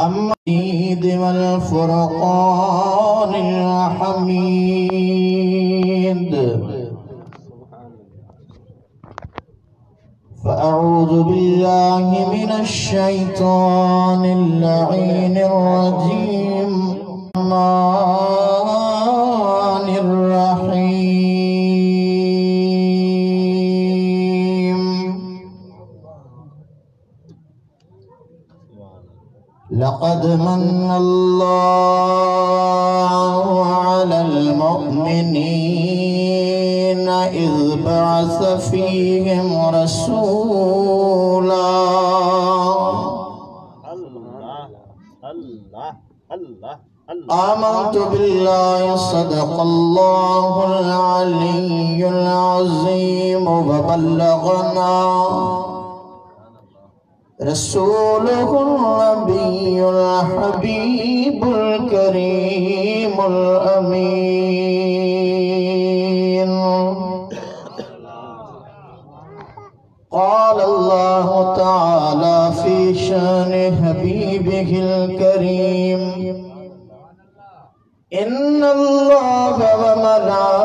अम्मद वल फुरक़ानिल हमीद। फ़अऊज़ु बिल्लाहि मिनश शैतानिर लईनिर रजीम। रहमानिर रहीम। लक़द मन्नल्लाहु अलल मुअमिनीना इज़ बअस फ़ीहिम रसूला। आमन्तु बिल्लाहि सदक़ल्लाहुल अलिय्युल अज़ीम व बल्लगना रसूलुहुन नबियुल हबीबुल करीमुल अमीन। क़ाल अल्लाहु तआला फ़ी शानि हबीबिहिल करीम। इन्नल्लाहा व मलाइकतहु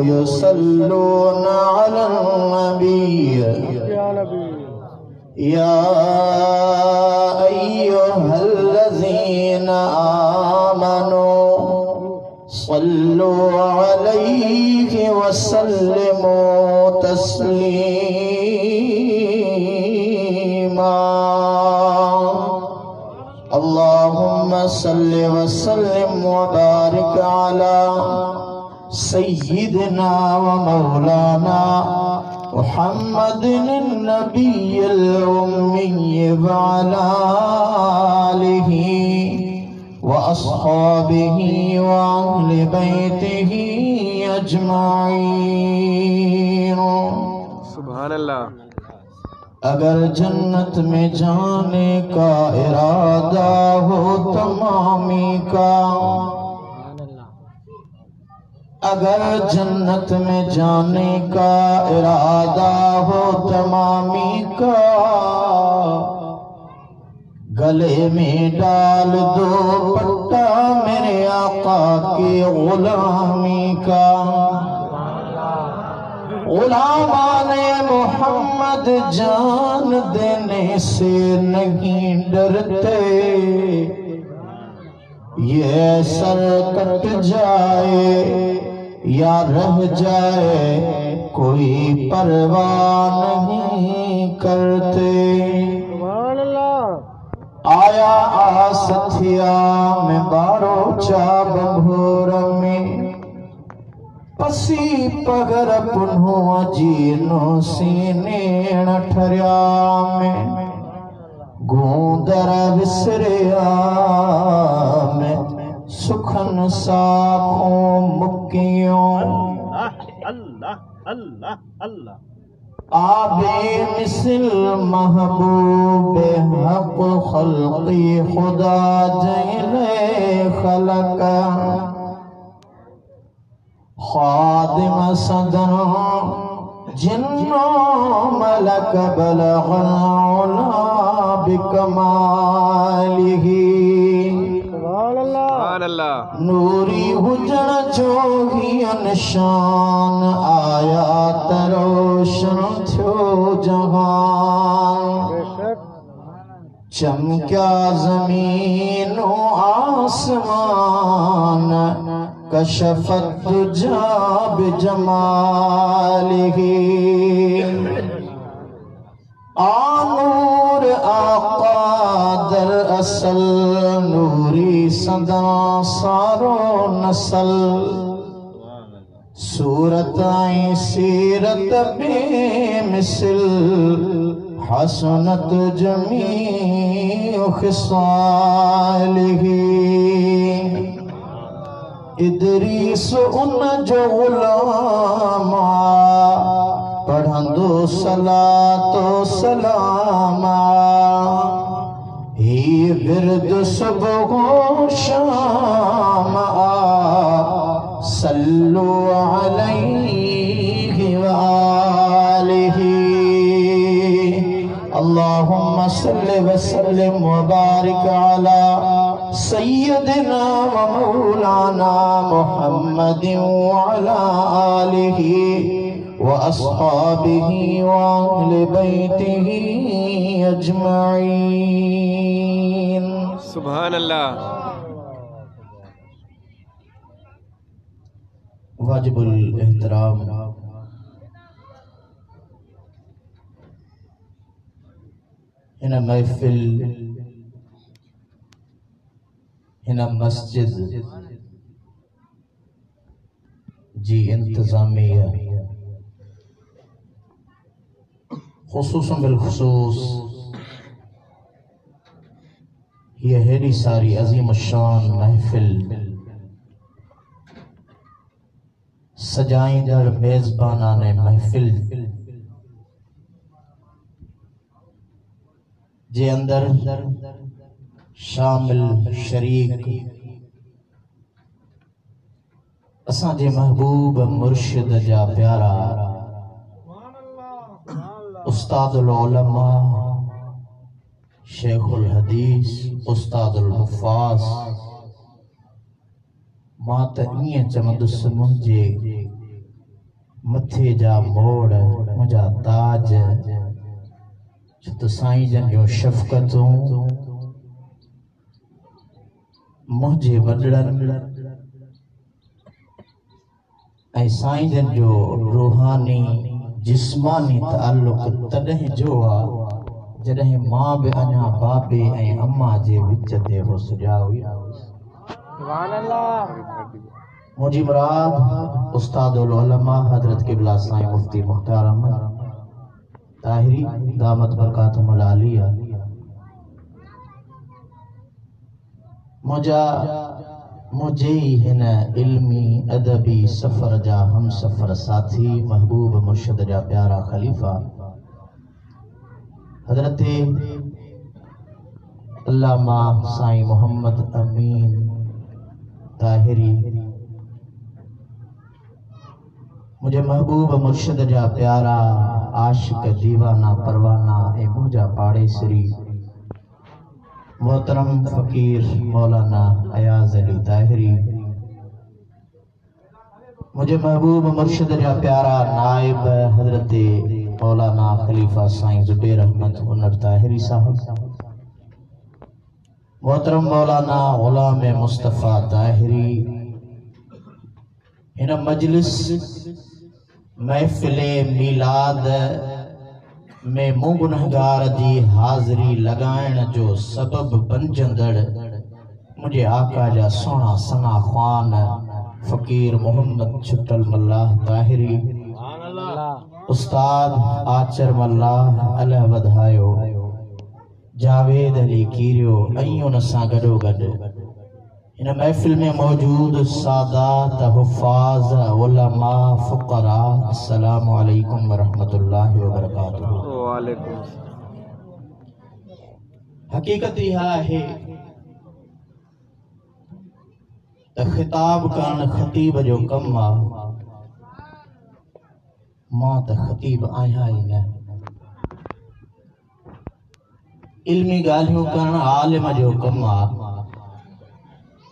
युसल्लूना अलन नबी या अय्युहल्लज़ीना आमनू सल्लू अलैहि वसल्लिमू तस्लीमा। अल्लाहुम्मा सल्लि व सल्लिम व बारिक अला सय्यिदिना व मौलाना मुहम्मदिन नबिय्यिल उम्मी व अला आलिहि व अस्हाबिहि व अहलि बैतिहि अजमाइन। सुभान अल्लाह। अगर जन्नत में जाने का इरादा हो तमामी का, अगर जन्नत में जाने का इरादा हो तमामी का, गले में डाल दो पट्टा मेरे आका की गुलामी का। गुलामाने मोहम्मद जान देने से नहीं डरते, ये सर कट जाए या रह जाए कोई परवाह नहीं करते। आया आसथिया में बारो चा बंभोर में, पसी पगर पुन्हो जीनो सीने ठरिया में, गूंदर विसरिया में सुखन साखों मुक्कियों। अल्लाह अल्लाह अल्लाह। आबे मिसल महबूब हक खल्क़ी खुदा जैले खलक, खादिम सदन जिन्नो मलक बलगल उला बिकमालिही। नूरी हुजण जो ही निशान आया तरोशन थियो जहान। चमक्या ज़मीन व आसमान कशफत जाब जमालिही। आनूर आका दर असल नूरी सदा सारो नसल। सूरत आई सीरत बेमिसल हसनत जमी खिसालिही। इदरीस उन जो गुलामा पढ़ंदो सलातो सलामा। ही विरद सुबह शाम सल्लल्लाहु सल्लु अलैहि व आलिहि। अल्लाहुम्मा सल्लि व सल्लिम व बारिक अला सय्यदिना व मौलाना मुहम्मदिन व अला आलिहि व अस्हाबिहि व अहले बैतिहि अजमईन। सुभान अल्लाह। वाजिबुल एहतराम इन महफिल इन मस्जिद जी इंतजामिया खुसूसन बिलखुसूस ये हेरी सारी अजीम शान महफिल सजाईंदड़ मेजबानाने महफिल जे अंदर शामिल शरीक असांजे महबूब मुर्शिद जा प्यारा उस्तादुल उलमा शेखुल हदीस उस्तादुल हुफ़ाज़ मां त ईअं चवंदुसि मुंहिंजे मथे जा मोड़ मुंहिंजा ताज छो त साईं जन जो शफ़क़तूं मुंहिंजे वॾड़नि ऐं साईं जन जो रूहानी जिस्मानी ताल्लुक़ तॾहिं जो आहे जॾहिं मां बि अञा बाबे ऐं अम्मा जे विच ते हो सुॼा हुई। मुझी मुराद उस्तादुल उलमा हजरत क़िबला साईं मुफ्ती मुख्तार अहमद ताहिरी दामत बरकातुहुल आलिया मुझे हिन इल्मी अदबी सफ़र जा हम सफ़र साथी महबूब मुर्शिद जा प्यारा खलीफ़ा हजरत अल्लामा साईं मोहम्मद अमीन ताहिरी मुझे महबूब मुर्शिद जा प्यारा आशिक दीवाना परवाना ए मुझा पाड़ेसरी मोहतरम फकीर मौलाना अयाज अली ताहिरी मुझे महबूब मुर्शिद जा प्यारा नाइब हजरत मौलाना खलीफा साईं जुबैर अहमद उनर ताहिरी साहब मोहतरम मौलाना गुलाम मुस्तफ़ा ताहिरी इन मजलिस महफिल मीलाद में मूं गुनहगार जी हाज़री लगाइण जो सबब बणजंदड़ मुझे आका जा सोना सना ख़्वान फ़कीर मोहम्मद छुटल मल्लाह ताहिरी उस्ताद आचर मल्लाह अल्लाह वधायो जावेद अली कीरियो ऐं उन सां गॾो गॾु इन महफिल में मौजूद सादात हुफ़ाज़ उलमा फ़ुक़रा अस्सलामु अलैकुम व रहमतुल्लाहि व बरकातुहू। वालेकुम। हकीकत इहा आहे त ख़िताब करण ख़तीब जो कमु आहे। मां त ख़तीब आहियां ई न। इल्मी ॻाल्हियूं करण आलिम जो कमु आहे।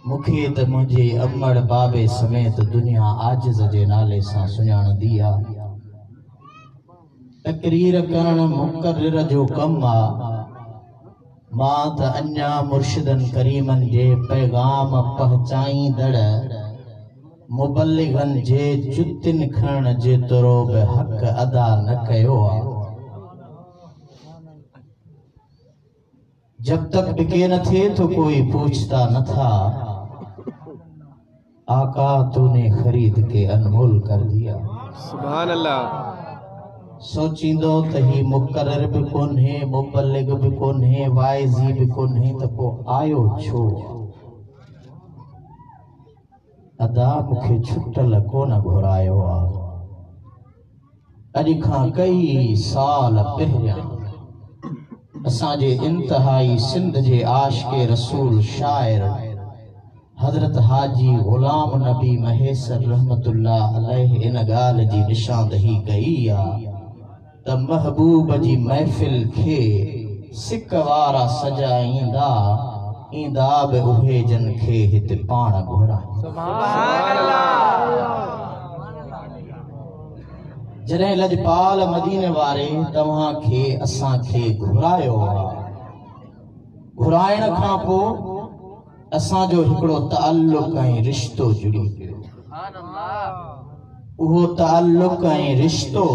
मूंखे त मुंहिंजे अमड़ बाबे समेत दुनिया आजिज़ जे नाले सां सुञाणंदी आहे। तकरीर करण मुक़र्रिर जो कमु आहे। मां त अञा मुर्शिदन करीमन जे पैगाम पहुचाईंदड़ मुबल्लिगन जे जुतिन खणण जेतिरो बि हक़ अदा न कयो आहे। जब तक बिके न थे तो कोई पूछता न था। आका तूने खरीद के अनमोल कर दिया। सुभान अल्लाह। सोचींदो त ही मुकर्रर भी कोन्हे मुबल्लिग भी कोन्हे वाइज़ी भी कोन्हे त को आयो छो। अदा मूंखे छुटल कोन घुरायो आहे। अॼु खां कई साल पहिरियां असांजे इंतहाई सिंध जे आशिक़े रसूल शाइर हजरत हाजी गुलाम नबी महेसर रहमतुल्लाह अलैह इन गाल जी निशानदही कई आ त महबूब जी महफिल खे सिक वारा सजाईंदा ईंदा बि उहे जन खे हिते पाण घुराईंदा। सुभान अल्लाह। जॾहिं लजपाल मदीने वारे तव्हां खे असां खे घुरायो आ, घुराइण खां पोइ असांजो हिकिड़ो ताल्लुक ऐं रिश्तो जुड़ी पियो। उहो ताल्लुक ऐं रिश्तो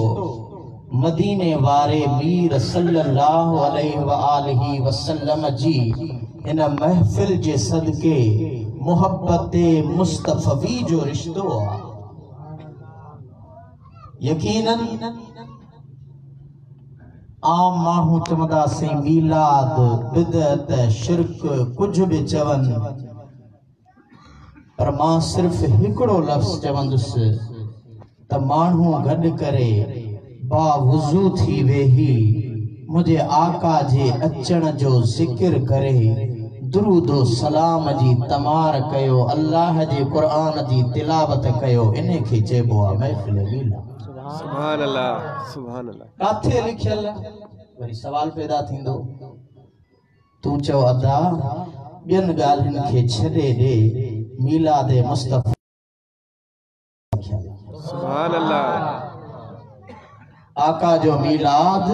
मदीने वारे मीर सल्लल्लाहु अलैहि व आलिहि वसल्लम जी इन महफिल जे सदके मोहब्बत मुस्तफ़वी जो रिश्तो आ। यकीनन आम माण्हू चवंदासीं मीलाद बिदअत शिरक कुछ भी चवन, पर मां सिर्फ हिकिड़ो लफ्ज़ चवंदुसि त माण्हू गॾु करे बावुज़ू थी वेही मुझे आका जे अचण जो ज़िक्र करे दुरूदो सलाम जी तमार कयो, अल्लाह जे क़ुरान जी तिलावत कयो, इने खे चइबो आहे महफ़िल मीलाद। सुभान अल्लाह, सुभान अल्लाह। काथे लिखियल वरी सवाल पैदा थींदो, तू चओ अदा ॿियनि ॻाल्हियुनि खे छॾे ॾे, मीलाद मुस्तफ़ा। सुभान अल्लाह। आका जो मीलाद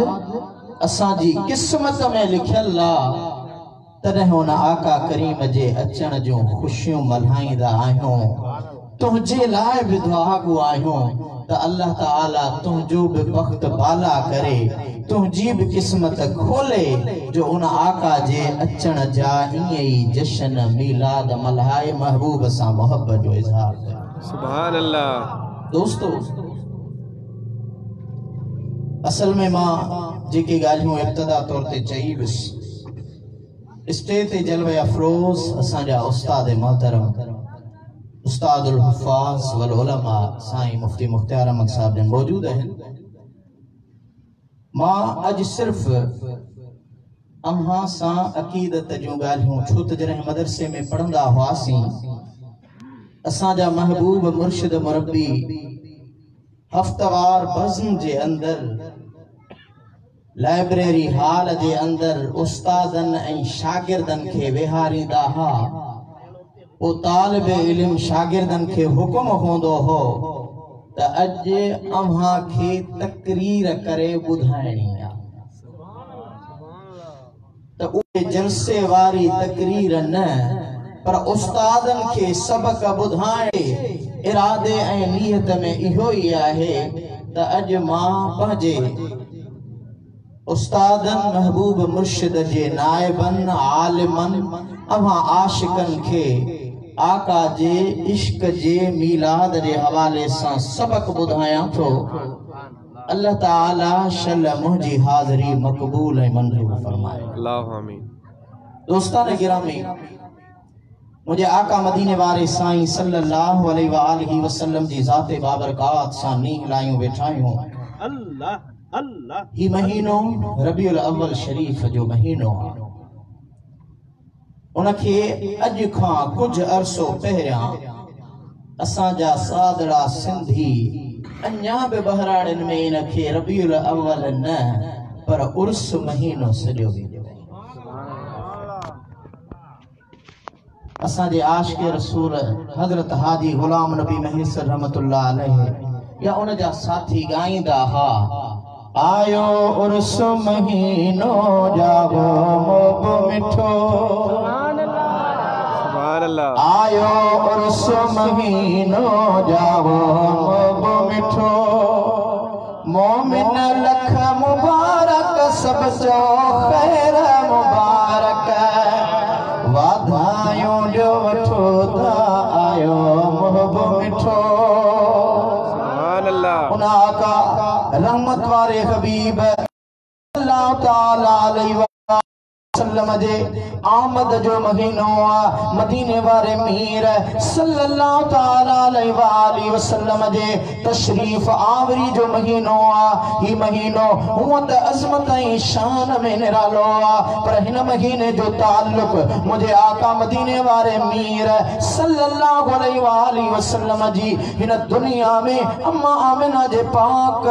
असांजी क़िस्मत में लिखियल आहे, तॾहिं हुन आका करीम जे अचण जूं ख़ुशियूं मल्हाईंदा आहियूं। तुंहिंजे लाइ बि दुआ गो आहियूं त अल्लाह ताला तुंहिंजो बि वक़्त बाला करे, तुंहिंजी बि क़िस्मत खोले जो उन आका जे अचण जा ईअं ई जश्न मीलाद मल्हाए महबूब सां मोहब्बत जो इज़हार करे। सुभान अल्लाह। दोस्तो, असल में मां जेके ॻाल्हियूं इब्तिदा तौर ते चई हुअसि, स्टेज ते जलवे अफरोज़ असांजा उस्ताद मोहतरम उस्तादुल हुफ़ाज़ वल उलमा साईं मुफ्ती मुख्तियार अहमद साहब जन मौजूद आहिनि। मां अॼु सिर्फ़ अव्हां सां अक़ीदत जूं ॻाल्हियूं, छो त जॾहिं मदरसे में पढ़ंदा हुआसीं असांजा महबूब मुर्शिद मुरब्बी हफ़्तवार बज़्म जे अंदरि लाइब्रेरी हाल जे अंदरि उस्तादनि ऐं शागिर्दनि खे वेहारींदा हुआ। वो तालिब इल्म शागिर्दनि खे हुकुम हूंदो हो त अॼु अव्हां खे तकरीर करे ॿुधाइणी आहे, त उहे जलसे वारी तकरीर न, पर उस्तादनि खे सबक ॿुधाइण इरादे ऐं नियत में इहो ई आहे त अॼु मां पंहिंजे उस्तादन महबूब मुर्शिद जे नायबन आलिमन अव्हां आशिकन खे आका जे इश्क जे मीलाद जे हवाले सां सबक ॿुधायां थो। अल्लाह ताला शल मुंहिंजी हाज़िरी मक़बूल ऐं मंज़ूर फरमाए। अल्लाह आमीन। दोस्तान गिरामी, मुझे आका मदीने वारे साईं सल्लल्लाहु अलैहि व आलिहि वसल्लम जी ज़ाते बाबरकात सां नींह लायूं वेठा आहियूं। अल्लाह अल्लाह। ही महीनो रबीउल अव्वल शरीफ जो महीनो आहे। उनखे अॼु खां कुझु अरसो पहिरियां असांजा सादड़ा सिंधी अञा बि बहराड़िन में इनखे रबीउल अव्वल न पर उर्स महीनो सॼो वेंदो। असांजे आशिक़ रसूल हज़रत हाजी गुलाम नबी महेसर रहमतुल्लाह अलैहि या उन जा साथी ॻाईंदा हा, आयो उर्स महीनो जागो मोब मिठो, सुभान अल्लाह। आयो उर्स महीनो जागो मोब मिठो, मोमिन लख मुबारक सब जो खैर मुबारक, वाधायूं जो वठो था आयो मोब मिठो। सुभान अल्लाह। उन आका रहमत वारे हबीब सल्लल्लाहु ताला अलैहि वसल्लम वसल्लम जे आमद जो महीनो आ मदीने वारे मीर सल्लल्लाहु ताला अलैहि वसल्लम जे तशरीफ आवरी जो महीनो आ ही महीनो हुआ त अजमत ऐं शान में निरालो आ पर हिन महीने जो ताल्लुक मुझे आका मदीने वारे मीर सल्लल्लाहु अलैहि वसल्लम जी हिन दुनिया में अम्मा आमिना जे पाक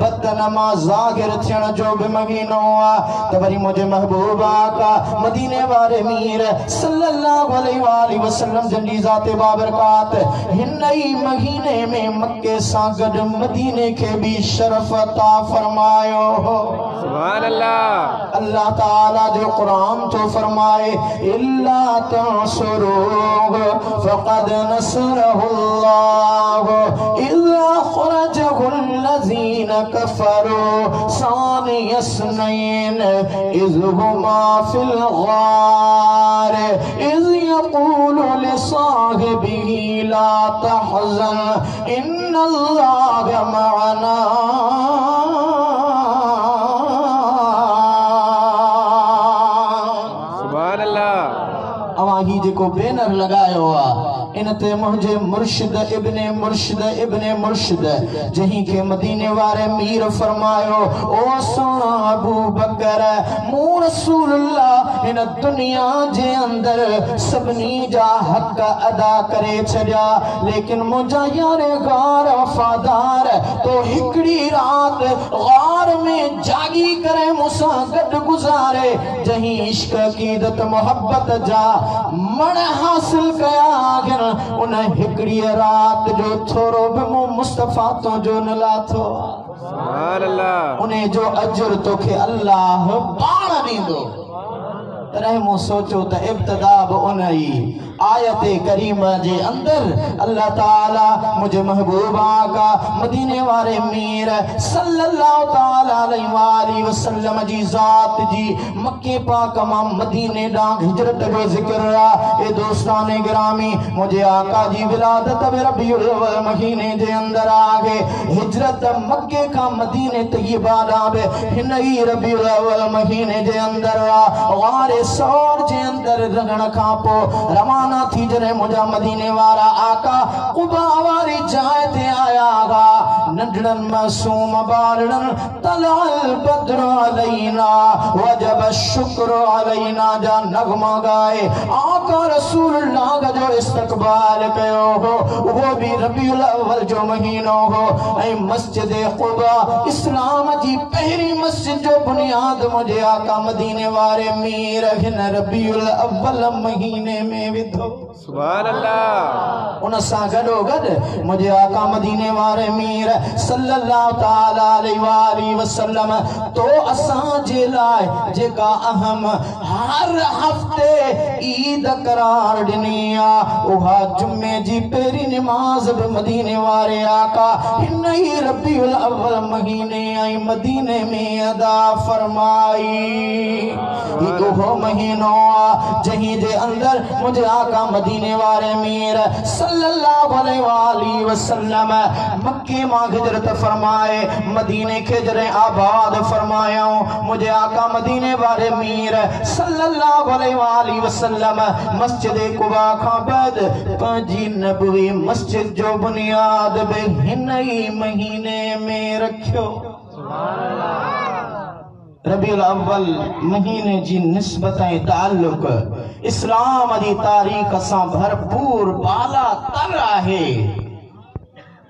बदनमा ज़ाहिर थियण जो भी महीनो आ त वरी मुझे महबूब आका मदीने वारे मीर सल्लल्लाहु अलैहि वसल्लम जंजी ज़ाते बाबरकात हिन ही महीने में मक्के सां गॾु मदीने के भी शरफ अता फरमायो सुभान अल्लाह। अल्लाह ताला जो कुरान तो फरमाए इल्ला तंसुरूहु फक़द नसरहुल्लाह इज़ अख़रजहुल्लज़ीना कफ़रू सानिय स्नैन इज़ हुमा फिल गार इज़ यक़ूलु लिसाहिबिही ला तहज़न इन्नल्लाह मअना अवाही जेको बैनर लगायो आ इन ते मुझे मुर्शिद इब्ने मुर्शिद जहीं के मदीने वारे मीर फरमायो ओ सोना अबू बकर मू रसूलुल्लाह इन दुनिया जे अंदर सबनी जा हक अदा करे छया लेकिन मुझा यारे गार वफादार तो हिकड़ी रात गार में जागी करे मुसा गड गुजारे जहीं इश्क अकीदत मोहब्बत जा मण हासिल कया उन हिकड़ी रात जो थोरो भी मु मुस्तफा तो जो न लाथो सुभान अल्लाह उन्हें जो अजर तो के अल्लाह पाण दींदो तरह मु सोचो त इब्तिदा उनई आयत करीमा जे अंदर अल्लाह ताला मुझे महबूबा का मदीने वारे मीर सल्लल्लाहु ताला अलैहि वसल्लम जी जात जी मक्के पाक मां मदीने डांग हिजरत जो जिक्र आ ए दोस्ताने गिरामी मुझे आका जी विलादत रबीउल अव्वल महीने जे अंदर आ गए हिजरत मक्के का मदीने तैयबा डाबे हिनई रबीउल अव्वल महीने जे अंदर आ वारे सौर जे अंदर रगण का पो रवाना थी जरे मुझा मदीने वारा आका कुबा वारी जाए ते आया गा नंढड़न मासूम बारड़न तलाल बद्र अलैना वजब शुक्र अलैना जा नगमा गाए आका रसूलुल्लाह का जो इस्तकबाल कयो हो वो भी रबीउल अव्वल जो महीनो हो ऐ मस्जिद कुबा इस्लाम जी पहली मस्जिद जो बुनियाद मुझे आका मदीने वारे मीर हिन रबीउल अव्वल महीने में विधो सुभान अल्लाह उन सा गडो गड मुझे आका मदीने वारे मीर सल्लल्लाहु ताला अलैहि वसल्लम तो असां जे लाए जेका अहम हर हफ्ते ईद करार दिनिया उहा जुम्मे जी पहली नमाज भी मदीने वारे आका हिन ही रबीउल अव्वल महीने आई मदीने में अदा फरमाई वो महीनो जहीं जे अंदर मुझे आका मदीने वारे मीर सल्लल्लाहु अलैहि वसल्लम मक्के मां हिजरत फरमाए मदीने के जरे आबाद फरमाया मुझे आका मदीने वारे मीर सल्लल्लाहु अलैहि वसल्लम मस्जिद कुबा का बाद पंजी नबवी मस्जिद जो बुनियाद बे हिन ही महीने में रखियो सुभान अल्लाह रबीउल अव्वल महीने जी निस्बत ताल्लुक इस्लाम जी तारीख सां भरपूर बाला तर आहे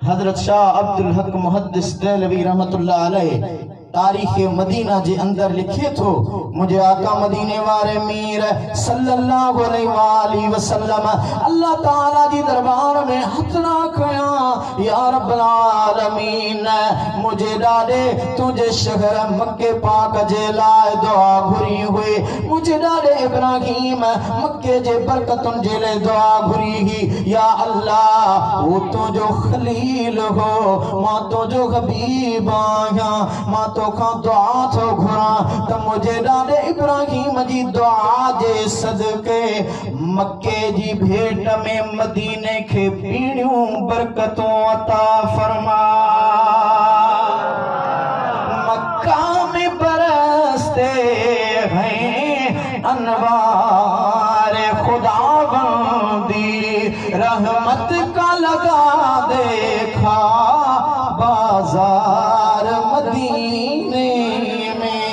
हजरत शाह अब्दुल हक मुहद्दिस देलवी रहमतुल्लाह अलैह तारीख मदीना जे अंदर लिखे थो मुझे आका मदीने वारे मीर सल्लल्लाहु अलैहि वसल्लम अल्लाह ताला जी दरबार में हथना कया या रब्बल आलमीन मुझे डाडे तुझे शहर मक्के पाक जे लाए दुआ घुरी हुई मुझे डाडे इब्राहिम मक्के जे बरकतुन जे ले दुआ घुरी ही या अल्लाह वो तो जो खलील हो मां तो जो हबीब आया मां तो का दुआ तो घुरा त मुझे डाडे इब्राहिम जी दुआ जे सदके मक्के जी भेट में मदीने के पीणियों बरकतों अता फरमा मक्का में बरसते हैं अनवार खुदाबंदी रहमत का लगा देखा बाजार मदीने में।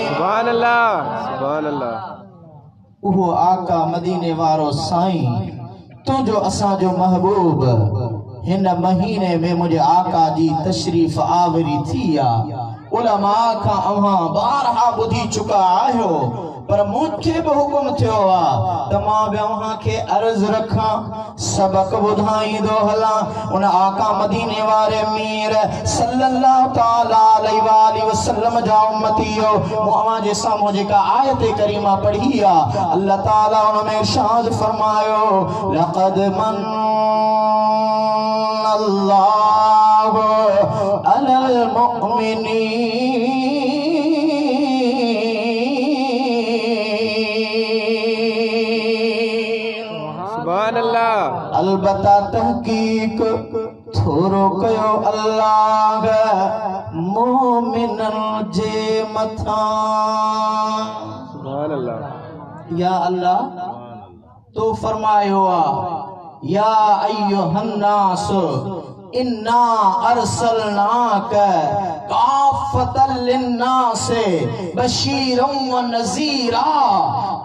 सुभान अल्लाह, सुभान अल्लाह। उहो आका मदीने वारो साईं तुझो असांजो महबूब हिन महीने में मुझे आका जी तशरीफ आवरी थी आ। उलमा का अवां बारहा बुधी चुका आयो पर मुझे भी हुक्म थियो आ त मां बि अवां के अर्ज रखा सबक बुधाई दो हला उन आका मदीने वारे मीर सल्लल्लाहु ताला अलैहि वसल्लम जा उम्मतियो मुअवा जे सामो जेका आयत करीमा पढ़ी आ अल्लाह ताला उन में इरशाद फरमायो लक़द मन अल्लाहु अलल मुमिनीन। सुभान अल्लाह। अलबत्ता तहकीक थोरो कयो अल्लाह मोमिनन जे मथा। सुभान अल्लाह। या अल्लाह तो फरमायो आ या अय्युहन्नास इन्ना अरसलनाक काफ़तल लिन्नास बशीरम व नज़ीरा।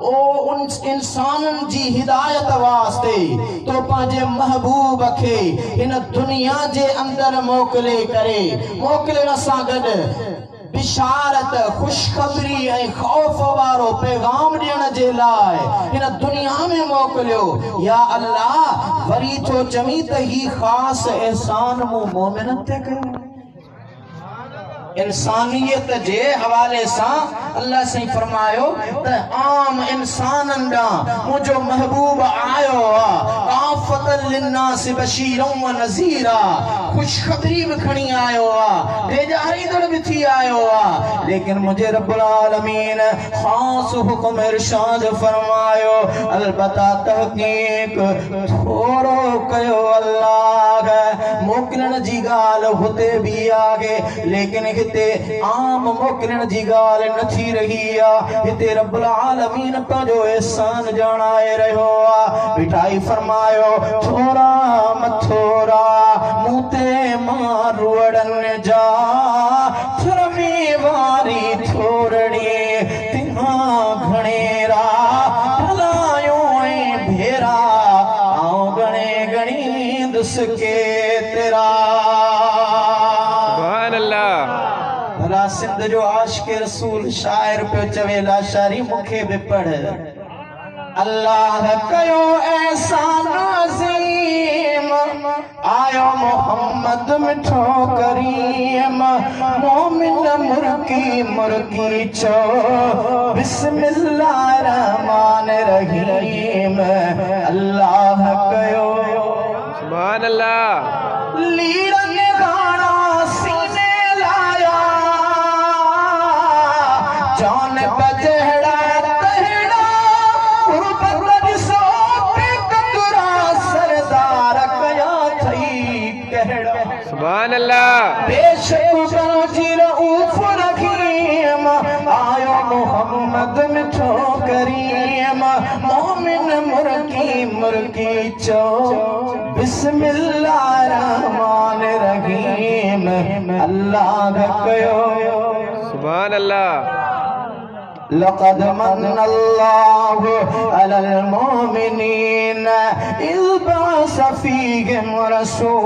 ओ उन इंसानन जी हिदायत वास्ते तो पांजे महबूब खे इन दुनिया जे अंदर मोकले करे मोकलण सां गॾु बिशारत खुशखबरी ऐं खौफ वारो पैगाम ॾियण जे लाइ इन दुनिया में मोकिलियो। या अल्लाह वरी तो चमी त ही ख़ास एहसान मूं मोमिनन ते कयो। इंसानियत जे हवाले सां अल्लाह से फरमायो त आम इंसानन ॾांहुं मुंहिंजो महबूब आयो आहे काफ़तल लिन्नास बशीरम व नज़ीरा। खुशखबरी भी खणी आयो आहे बेजारीदड़ भी थी आयो आहे। लेकिन मुझे रब्बुल आलमीन खास हुक्म इरशाद फरमायो अलबत्ता तहकीक थोरो कयो अल्लाह मोकिलण जी ॻाल्हि हुते भी आहे लेकिन हिते आम मोकिलण जी ॻाल्हि न थी रही आहे। हिते रब्बुल आलमीन पंहिंजो एहसान ॼाणाए रहियो आहे। बिठाई फरमायो थोरा मथोरा मूं ते मारुअड़न जा थरमी वारी थोरड़ी तिहा घणेरा भलायो ऐं भेरा आऊं घणे घणी दुसके तेरा। सुभान अल्लाह। भला सिंध जो आशिक़ रसूल शायर पे चवेला शारी मुखे भी पढ़ अल्लाह कयो एहसान अज़ीम आयो मोहम्मद मिठो करीम मोमिन मुर्की मुर्की चो बिस्मिल्लाह रहमान रहीम। अल्लाह कयो सुभान अल्लाह। लीड़न गाना सीने लाया जान बजड़ा तहड़ा गुरबत सो पे कतरा सरदार कया थई कहड़ा। सुभान अल्लाह। बेशक बाजी रऊफ रहीम आयो मोहम्मद मिठो करीम मोमिन मुर्की मुर्की चो बिस्मिल्लाह रहमान रहीम। अल्लाह कयो सुभान अल्लाह। लक़द मन्ना अल्लाहु अलल मोमिनीन इज़ बअस फ़ीहिम रसूला।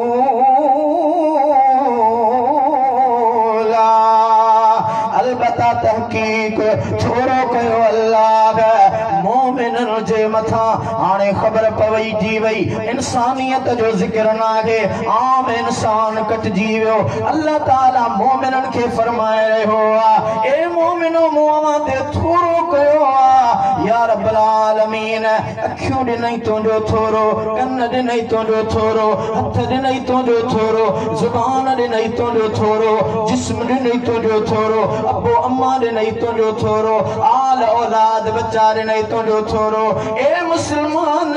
अलबत्ता तहकीक थोरो कयो अल्लाह मोमिनन जे मथा हाणे ख़बर पवई जी वई इंसानियत जो ज़िक्र नाहे आम इंसान कटजी वियो। अल्लाह ताला मोमिनन खे फरमाए रहियो आहे ए मोमिनो मूं अवां ते थोरो कयो आहे। या रब्बुल आलमीन अखियूं ॾिनई तुंहिंजो थोरो कन ॾिनई तुंहिंजो थोरो हथ ॾिनई तुंहिंजो थोरो ज़ुबान ॾिनई तुंहिंजो थोरो जिस्म ॾिनई तुंहिंजो थोरो अबो अम्मा ॾिनई तुंहिंजो थोरो आल औलाद बच्चा ॾिनई तुंहिंजो थोरो। ए मुस्लमान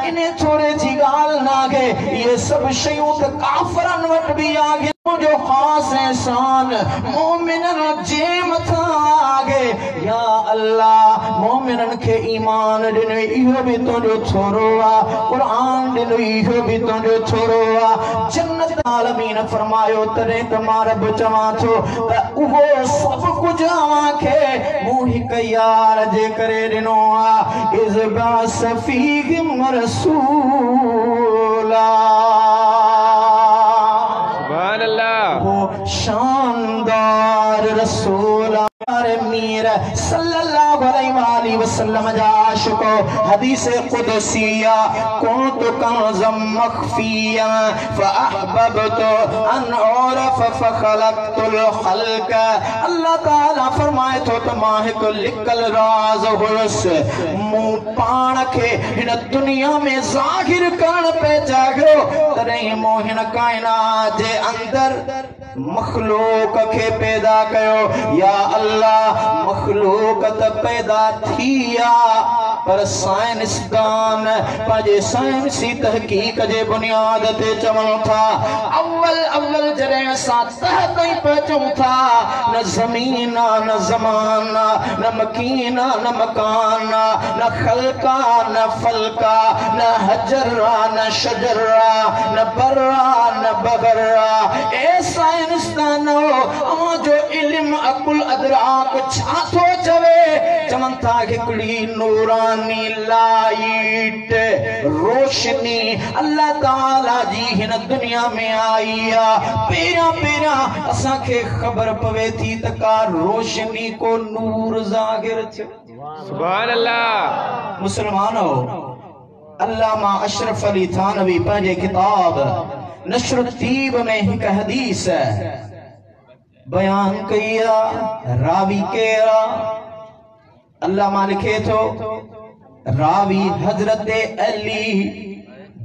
इन थोरे जी ॻाल्हि नाहे इहे सभु शयूं त काफ़रनि वटि बि आहे। जो खास एहसान मोमिनन जे मथा आगे या अल्लाह मोमिनन के ईमान दिनो इहो भी तुझो छोरो आ कुरान दिनो इहो भी तुझो छोरो आ जन्नत आलमीन फरमायो तरे तमारा बचवा थो त उहो सब कुछ आखे मुंह हिक यार जे करे दिनो आ इज बा सफीहिम रसूला वो शानदार रसूल मीर सल्लल्लाहु अलैहि वसल्लम जा आशिको हदीस कुदसिया कुन्तु कंज़म मख्फिया फअहबबतु अन उरफ फखलक़तुल खल्क़ अल्लाह ताला फरमाए तो तमाहे को लिकल राज हुस मु पाण के इन दुनिया में ज़ाहिर करण पे जागो तरे मोहिन कायनात जे अंदर मखलूक के पैदा कयो या अल्लाह मखलूक त पैदा थिया पर साइंसदान पंहिंजे साइंसी तहकीक जे बुनियाद ते चवनि था अव्वल जॾहिं असां तह ताईं पहुचूं था न ज़मीन न ज़माना न मकीन न मकान न खल्का न फल्का न हजरा न शजरा न बर्रा न बगरा ए साइंसदानो जो इल्म अकुल अदराक छा थो चवे चवनि था हिकिड़ी नूरानी लाइट रोशनी अल्लाह ताला जी हिन दुनिया में आई आ पहिरियां असांखे ख़बर पवे थी त का रोशनी को नूर ज़ाहिर थियो सुभान अल्लाह। मुसलमानो अल्लामा अशरफ अली थानवी पंहिंजे किताब नश्र तीब में हिक हदीस बयान कई रावी केरा अल्लामा लिखे तो रावी हजरत अली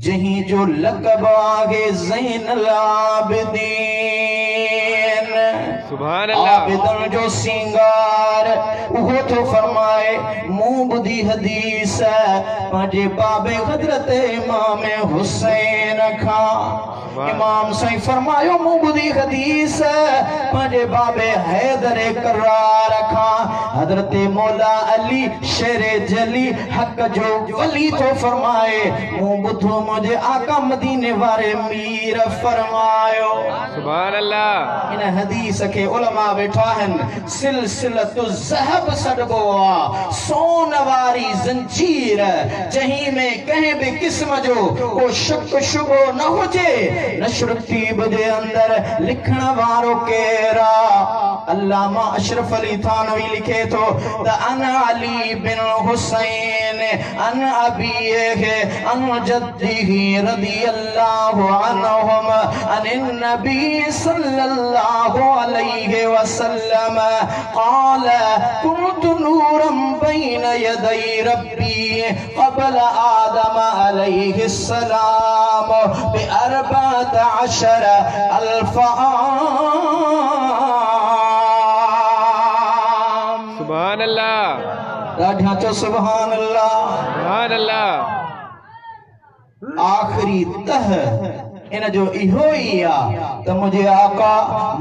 जही जो लक़ब आगे ज़ैनुल आबिदीन सुभान अल्लाह आबिदन जो सिंगार उहो तो फरमाए मुंह बुधी हदीस पंहिंजे बाबे हजरत इमाम हुसैन खां इमाम सही फरमायो मुंह बुधी हदीस पंहिंजे बाबे हैदर करार खां हजरत मौला अली शेर जली हक जो वली तो फरमाए मुंह बुधो मुझे आका मदीने वारे मीर फरमायो सुभान अल्लाह। इन हदीस के उलमा वेठा हन सिलसिलतु ज़हब सडबो आ सोन वारी जंजीर जही में कहीं भी किस्म जो को शक शुबो न होजे नश्र तीब दे अंदर लिखण वारो केरा अल्लामा अशरफ अली थानवी लिखे तो द अन अली बिन हुसैन अन अबीहे अन जद्दीही रदियल्लाहु अन्हुम अन नबी सल्लल्लाहु अलैहि वसल्लम क़ाल कुन्तु नूरन बैन यदै रब्बी क़ब्ल आदम अलैहि सलाम बि 14 अल्फ सुभान अल्लाह। ॾाढा चो सुभान अल्लाह। सुभान अल्लाह। आखिरी तह इन जो इहो ही आ त मुझे आका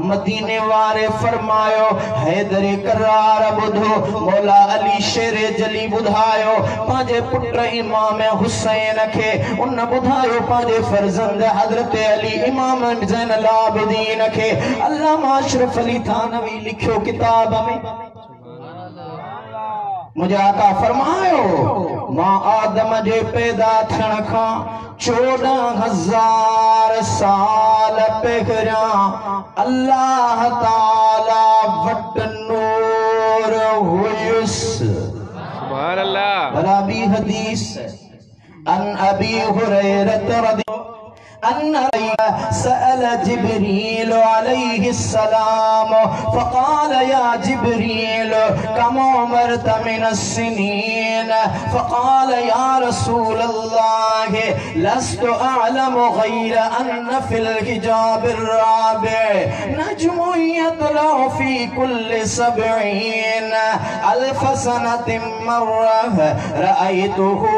मदीने वारे फरमायो हैदर करार बुधो मौला अली शेर जली बुधायो पांजे पुत्र इमाम हुसैन के उन बुधायो पांजे फर्जंद हजरत अली इमाम ज़ैनुल आबिदीन के अल्लामा अशरफ अली थानवी लिखियो किताब में मुझे आका फरमायो मां आदम जे पैदा थियण खां 14,000 साल पहिरियां अल्लाह ताला वट नूर हुयुस सुभान अल्लाह। बराबी हदीस अन अबी हुरैरह रज़ी अन सअल जिब्रील अलैहिस्सलाम फ़क़ाल या जिब्रील कम उमरत मिन अस्सिनीन फ़क़ाल या रसूल अल्लाह लस्तु अअलमु गैर अन्न फ़िल हिजाब अर्राबिअ नज्मुन यतलअु फ़ी कुल्लि 70 अल्फ सनतिन मर्रह रअयतुहु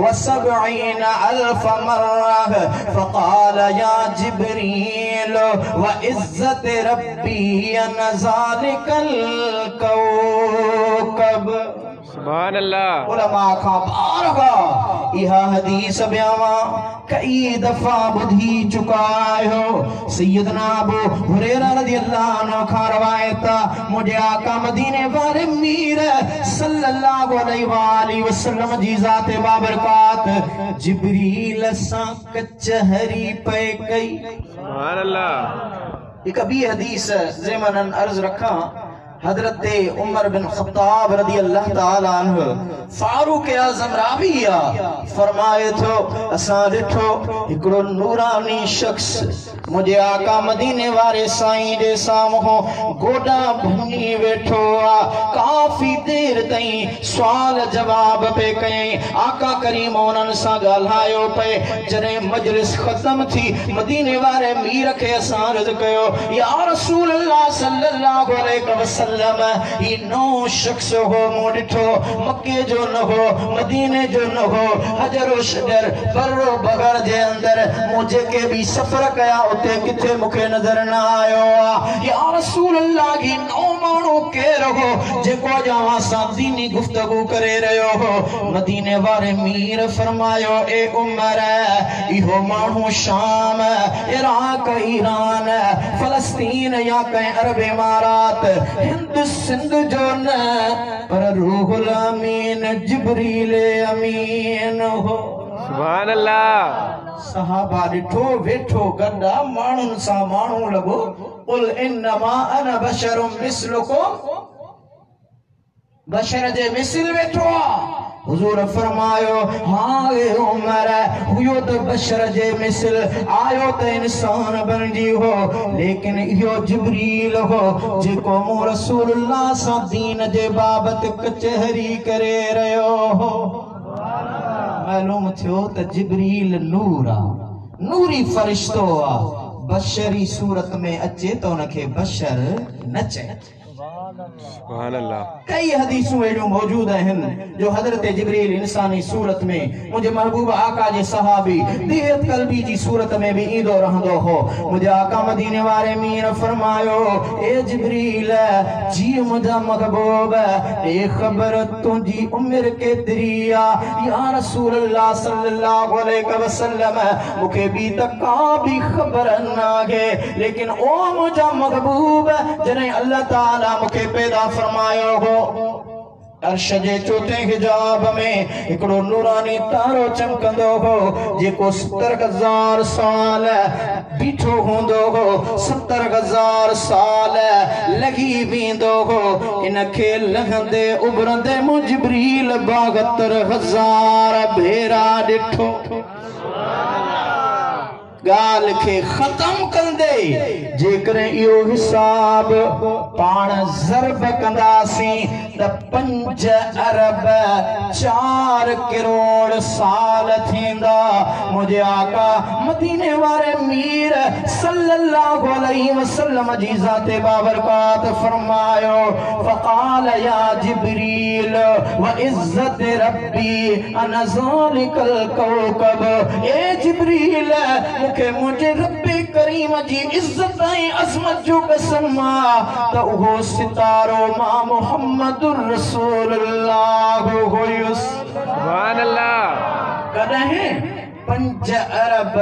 72 अल्फ मर्रह फ़क़ाल या जिब्रील लो व इज्जत रब्बी अनज़ालिकल कौकब। सुभान अल्लाह। उलमा का बारगा यह हदीस बयावा कई दफा बुधी चुका हो। सैयदना अबू हुरैरा रज़ियल्लाहु अन्हु का रवायत मुझे आका मदीने वाले मीर सल्लल्लाहु अलैहि वसल्लम जी ज़ात बाबरकात जिब्रील सा कचहरी पे कई। सुभान अल्लाह। एक अभी हदीस ज़ेमनन अर्ज रखा हजरत उमर बिन खत्ताब रदी अल्लाह ताला अन्हु फारूक आज़म राबिया फरमाए थो असां ॾिठो हिकिड़ो नूरानी शख्स मुझे आका मदीने वारे साईं जे साम्हूं गोडा भंगी वेठो आ। काफ़ी देर ताईं सवाल जवाब पे कयईं। आका करीम उन्हनि सां ॻाल्हायो पे। जॾहिं मजलिस ख़त्म थी मदीने वारे मीर खे असां अर्ज़ कयो या रसूल अल्लाह सल्लल्लाहु अलैहि वसल्लम ही नओं शख्स हो मूं ॾिठो मके जो न हो मदीने जो न हो हजरो शजर बर्रो बगर जे अंदर मूं जेके भी सफ़र कया उते किथे मूंखे नज़र न आयो आ। या रसूल अल्लाह ही नओं माण्हू केर हो जेको अॼां सां दीनी गुफ्तगू करे रहियो हो। मदीने वारे मीर फरमायो ए उमर इहो माण्हू शाम इराक ईरान फलस्तीन या कंहिं अरब इमारात हिंद सिंध जो न पर रूहुल अमीन जिब्रील अमीन हो। सुभान अल्लाह। सहाबा ॾिठो वेठो गॾा माण्हुनि सां माण्हू लॻो कुल इन्नमा अना बशरुम मिस्लुकुम बशर जे मिसल वेठो आ। हुजूर फरमायो हाँ ए उमर हुयो तो बशर जे मिसल आयो तो इंसान बनजी हो लेकिन इहो जिब्रील हो जेको मूं रसूलुल्लाह सां दीन जे बाबत कचहरी करे रहियो हो। मालूम थियो त जिब्रील नूर आ नूरी फरिश्तो आ। बशरी सूरत में अचे तो उनखे बशर न चए। सुभान अल्लाह। कई हदीसूं एड़ियूं मौजूद आहिनि जो हजरत जिब्रील इंसानी सूरत में मुझे महबूब आका जे सहाबी दियत कल्बी जी सूरत में भी ईंदो रहंदो हो। मुझे आका मदीने वारे मीर फरमायो ए जिब्रील जी मुझा महबूब ए खबर तुझी उम्र केतरी आ या रसूल अल्लाह सल्लल्लाहु अलैहि वसल्लम मुखे भी तक का भी खबर ना है लेकिन ओ मुझा महबूब जने अल्लाह ताला मुखे पैदा फरमायो हो। अर्श जे चोथे हिजाब में हिकड़ो नूरानी तारो चमकंदो हो जेको 70,000 साल बीठो होंदो हो 70,000 साल लगी वेंदो हो। इनखे लहंदे उभरंदे मूं जिब्रील 72,000 भेरा ॾिठो। गाल के खत्म कंदे जेकर इहो हिसाब पाण ज़रब कंदासीं त 5 अरब 4 करोड़ साल थींदा। मुझे आका मदीने वारे मीर सल्लल्लाहु अलैहि वसल्लम जी ज़ाते बाबरकात फरमायो फ़क़ाल या जिब्रील व इज़्ज़त रब्बी अना ज़ालिकल कौकब। ए जिब्रील मुखे मुझे रब्बे करीम जी इज्जत ऐं अज़मत जो कसम आ त उहो सितारो मां मुहम्मदुर रसूलुल्लाह हुयुस। सुभान अल्लाह। कॾहिं 5 अरब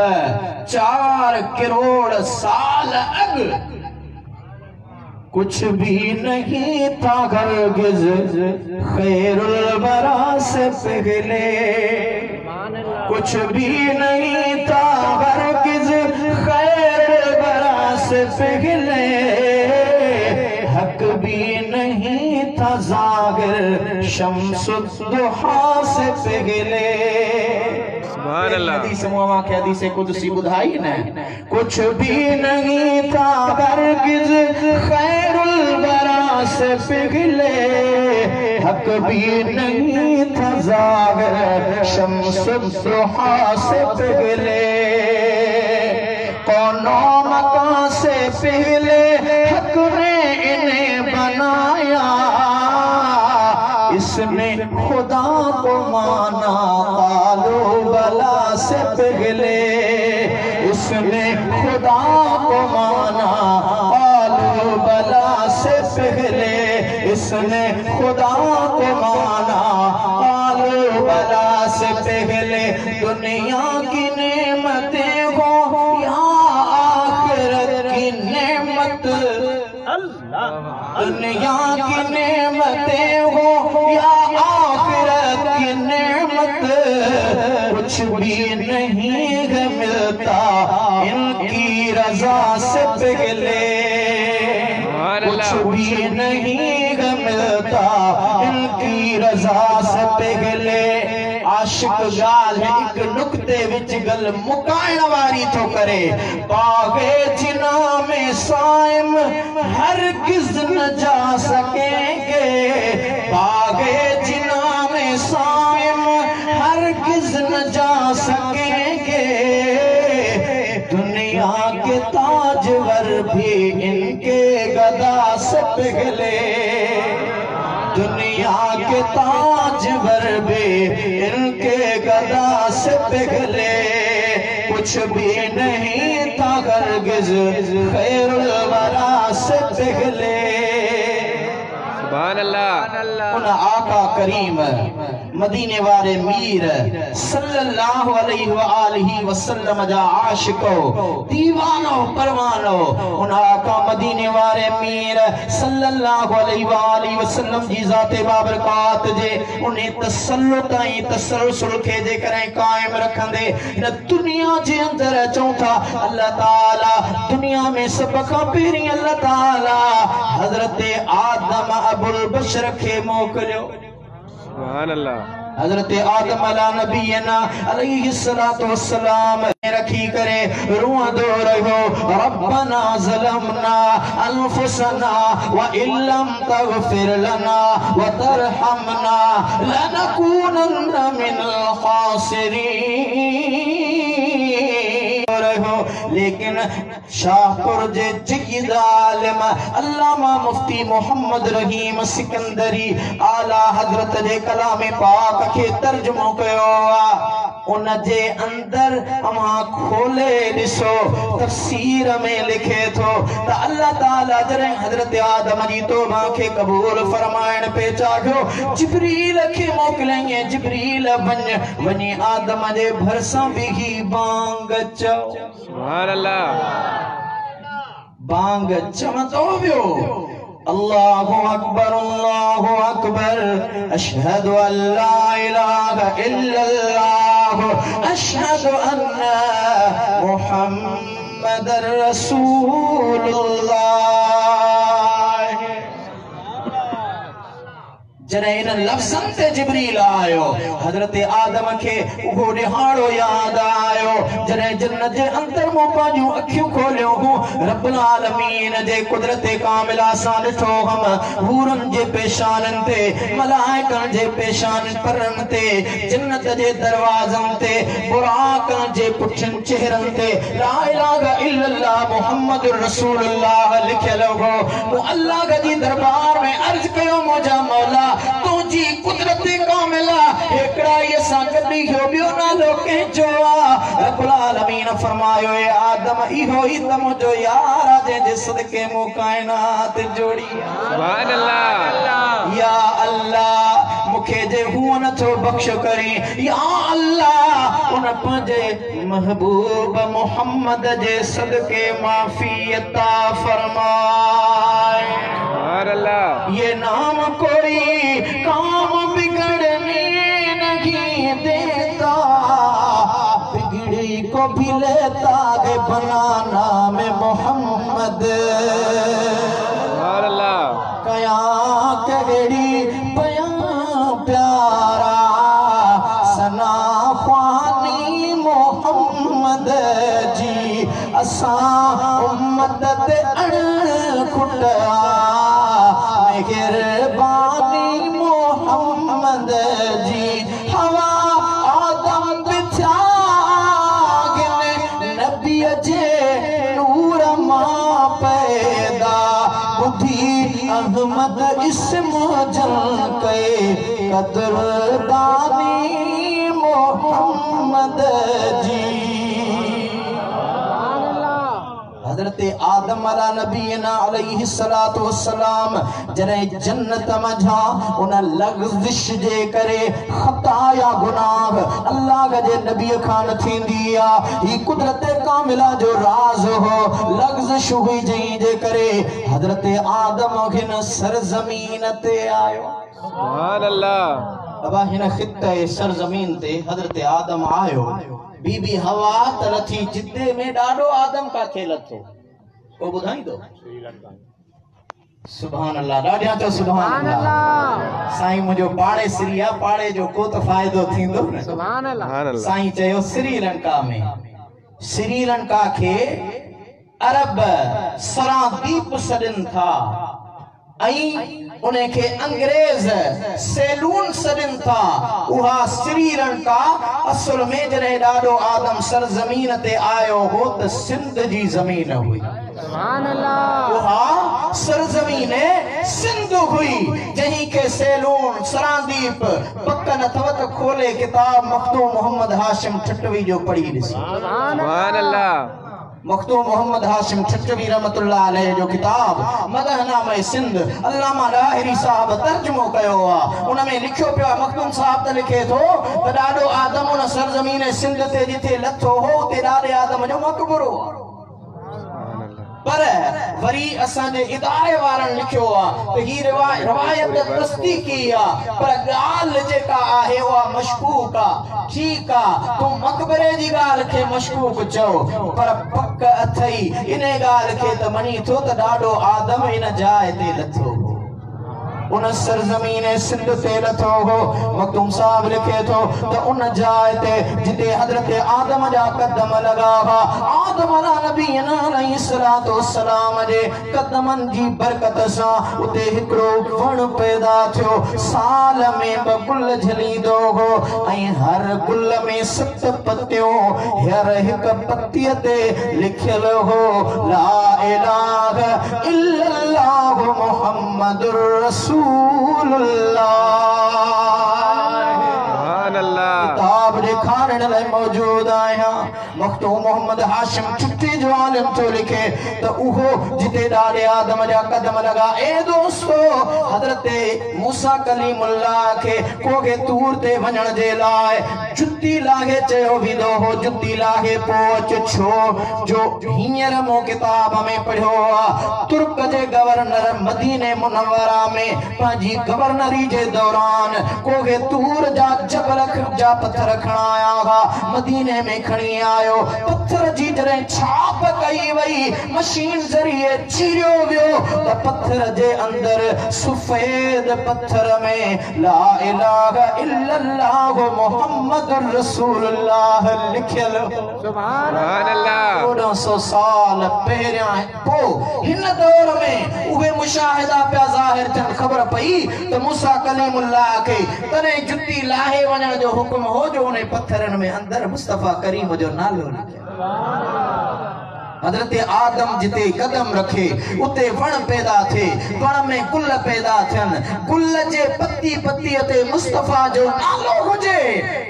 4 करोड़ साल अॻु कुछ भी नहीं था हरगिज़ खैरुल वरा से पहले कुछ भी नहीं था हरगिज़ खैरुल वरा से पहले हक भी नहीं था ज़ाहिर शम्सुद्दुहा से पहले। सुभान अल्लाह। हदीस मुआवा के हदीस कुदसी बुधाई न कुछ भी नहीं था हरगिज़ खैरुल वरा से पहले हक भी नहीं था ज़ाहिर शम्सुद्दुहा से पहले। कौनो मकान से पहले हक ने इन्हें बनाया इसने खुदा को माना कालो बला से पहले इसने खुदा को माना जिसने खुदा को माना, आलो बला से पहले दुनिया की नेमतें हो या आखिरत की नेमत, दुनिया की नेमतें हो या आखिरत की नेमत, कुछ भी नहीं है मिलता इनकी रजा से पहले, कुछ भी नहीं है मिलता इनकी रजा से पहले। आशिक गाल है एक नुक्ते विच गल मुकायण वारी तो करे, बागे जिना में साइम हरगिज़ न जा सकेंगे, बागे जिना में साइम हरगिज़ न जा सकेंगे। दुनिया के ताजवर भी इनके गदा से पिघले, दुनिया के ताजवर भी इनके गदा से पिघले। कुछ भी नहीं था हरगिज़ खैरुल वरा से पिघले। सुभान अल्लाह। उन आका करीम मदीने वाले मीर सल्लल्लाहु अलैहि वसल्लम जा आशिको दीवानो परवानो, उन आका मदीने वाले मीर सल्लल्लाहु अलैहि वसल्लम जी ज़ाते बाबरकात जे उन्हें तसल्लुत ऐं तसलसल खे जे करें कायम रखंदे न दुनिया जे अंदर चौथा अल्लाह ताला दुनिया में सब खां पहिरीं अल्लाह ताला हज़रत आदम अबुल बशर खे मोकिलियो। सुभान अल्लाह। हज़रत आदम अला नबीना अलैहि सलातो वस्सलाम रखी करे रोंदो रहो, रब्बना ज़लमना अनफुसना व इल्लम तग़फिर लना व तरहमना लनकूनन्ना मिनल ख़ासिरीन। लेकिन शाहपुर जे जय्यद आलिम अल्लामा मुफ्ती मोहम्मद रहीम सिकंदरी आला हज़रत जे कलाम पाक के तर्जुमो कयो उन जे अंदर अमा खोले दिसो तफसीर में लिखे थो त अल्लाह ताला जरे हज़रत आदम जी तौबा के कबूल फरमाइण पे चाहो जिब्रील के मोकलेंगे, जिब्रील वनी आदम जे भरसा बिही बांग चो। सुभान अल्लाह। बांग चमतो वियो अल्लाहु अकबर अशहदु अल्ला इलाहा इल्लल्लाह अशहदु अन्ना मुहम्मदर रसूलुल्लाह। जरे इन लफ्ज़न ते जिब्रील आयो हज़रत आदम के उहो निहाड़ो याद आयो। जरे जन्नत जे अंदर मो पांजू अखियूं खोलियो हूं रब्बुल आलमीन जे कुदरत कामिला सां ॾिठो हम हूरन जे पेशानन ते मलाइकन जे पेशान परन ते जन्नत जे दरवाज़न ते बुराकन जे पुठिन चेहरन ते ला इलाहा इल्लल्लाह मुहम्मदुर रसूलुल्लाह लिखियल हो। मो अल्लाह जी दरबार में अर्ज कयो मुंहिंजा मौला तुझी कुदरत कामिला एकड़ा ये सांगती हो बियो ना लोके जोआ। रब्बुल आलमीन फरमायो ए आदम इहो ही तम जो यार जे जे सदके मो कायनात जोड़ी। सुभान अल्लाह। या अल्लाह मुखे जे हुन तो बख्श करी, या अल्लाह उन पंजे महबूब मोहम्मद जे सदके माफी अता फरमाए। सुभान अल्लाह। ये नाम कोई काम बिगड़ने नहीं देता, बिगड़ी को भी लेता है बनाना में मोहम्मद। सुभान अल्लाह। कया कगड़ी बयां प्यारा सना ख्वानी मोहम्मद जी असा उम्मत ते अड़ खुटा मेहरबानी मोहम्मद जी। हवा आदम बिछा नबी जे नूर मां पैदा बुधी अहमद इस्म जन के कदरदानी मोहम्मद जी। हजरत आदम अला नबीना अलैहिस्सलातु वस्सलाम जने जन्नत मझा उन लग़्ज़िश जे करे खता या गुनाह अल्लाह जे नबी खान थींदी आ। ही कुदरत कामिला जो राज हो लग़्ज़िश हुई जई जे करे हजरत आदम हिन सरजमीन ते आयो। सुभान अल्लाह। बाबा हिन खित्ते सरजमीन ते हजरत आदम आयो। बीबी हवा त लथी जिद्दे में डाडो आदम का थे लथो को बुधाई दो सुभान अल्लाह डाडिया तो सुभान अल्लाह। साईं मुझो पाड़े श्रीया पाड़े जो को तो फायदो थींदो न सुभान अल्लाह। साईं चयो श्रीलंका में श्रीलंका के अरब सरादीप सदिन था आई उन्हें के अंग्रेज सैलून सदिन था उहा श्रीलंका असल में जने डाडो आदम सरजमीन ते आयो हो त सिंध जी जमीन हुई। सुभान अल्लाह। उहा सरजमीन सिंध हुई जहीं के सैलून सरादीप पक्कन थवत खोले किताब मखदूम मोहम्मद हाशिम ठटवी जो पढ़ी ॾिसी। सुभान अल्लाह। मखदूम मोहम्मद हाशिम ठटवी रहमतुल्लाह अलैह जो किताब मदहनामे सिंध अल्लामा लाहिरी साहब तर्जुमो कयो आ। उन में लिखियो पियो मखदूम साहब त लिखे थो त डाडो आदम उन सरजमीन सिंध ते जिथे लथो हो ते डाडे आदम जो मकबरो पर वरी असा जे इदारे वारन लिखियो आ त ही रवायत तस्दीकी आ पर गाल जेका आहे वा मशकूक आ। ठीक आ तू मकबरे जी गाल के मशकूक चो पर पक अथई इन गाल के त मनी थो त डाडो आदम इन जाए ते लथो उन सरजमीन सिंध ते लथो हो। मखदूम साहब लिखे थो त उन जाए ते जिते हजरत आदम जा कदम लगा हा आदम अला नबीना अलैहिस्सलातु वस्सलाम जे कदमन जी बरकत सा उते हिकड़ो वण पैदा थियो साल में ब गुल झलीदो हो ऐं हर गुल में 7 पत्तियों हर हिक पत्तीअ ते लिखियल हो ला इलाहा इल्लल्लाह मुहम्मदुर रसूलुल्लाह। किताब दिखाने लाइ मौजूद आया। मखदूम मोहम्मद हाशिम छुट्टी जो आलिम तो लिखे तो उहो जिते डाले आदम जा कदम लगा। ए दोस्तो हजरत मूसा कलीमुल्लाह के कोगे तूर ते वणन जे लाए जुत्ती लागे चयो विदो हो जुत्ती लागे पोच छो जो हींअर मो किताब में पढ़ियो आ तुर्क जे गवर्नर मदीने मुनव्वरा में पाजी गवर्नरी जे दौरान कोगे तूर जा जबल जा पत्थर खणाया हा मदीने में खणी आयो पत्थर जी जरे छाप कई वई मशीन जरिए चीरियो वियो त पत्थर जे अंदर सफेद पत्थर में ला इलाहा इल्लल्लाह मुहम्मदुर रसूलुल्लाह लिखियल। सुभान अल्लाह। 1400 साल पहरिया पो हिन दौर में उहे मुशाहिदा पे ज़ाहिर थियन खबर पई त मूसा कलीमुल्लाह के तने जुत्ती लाहे वणन जो हुक्म हो जो उन पत्थरन में अंदर मुस्तफा करीम जो नालो हजरत आदम जिते कदम रखे उते वण पैदा थे वण में गुल पैदा थियन गुल जे पत्ती पत्ती ते मुस्तफा जो नालो हुजे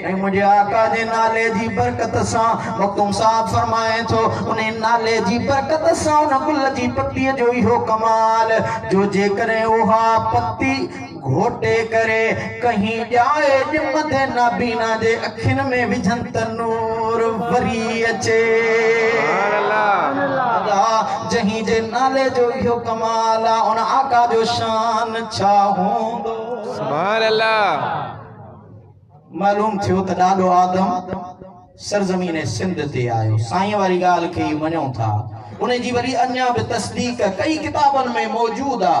ऐं मुझे आका जे नाले जी बरकत सा मखदूम साहब फरमाए थो उन नाले जी बरकत सा उन गुल जी पत्ती जो इहो कमाल जो जे करे उहा पत्ती घोटे करे कहीं जाए जिमते नाबीना जे अखिन में विझन त नूर वरी अचे। जहीं जे नाले जो इहो कमाल आ उन आका जो शान छा हूंदो। सुभान अल्लाह। मालूम थियो त डाडो आदम सरजमीन सिंध ते आयो साईं वारी गाल के मञो था उन जी वरी अन्या भी तस्दीक कई किताबन में मौजूद आ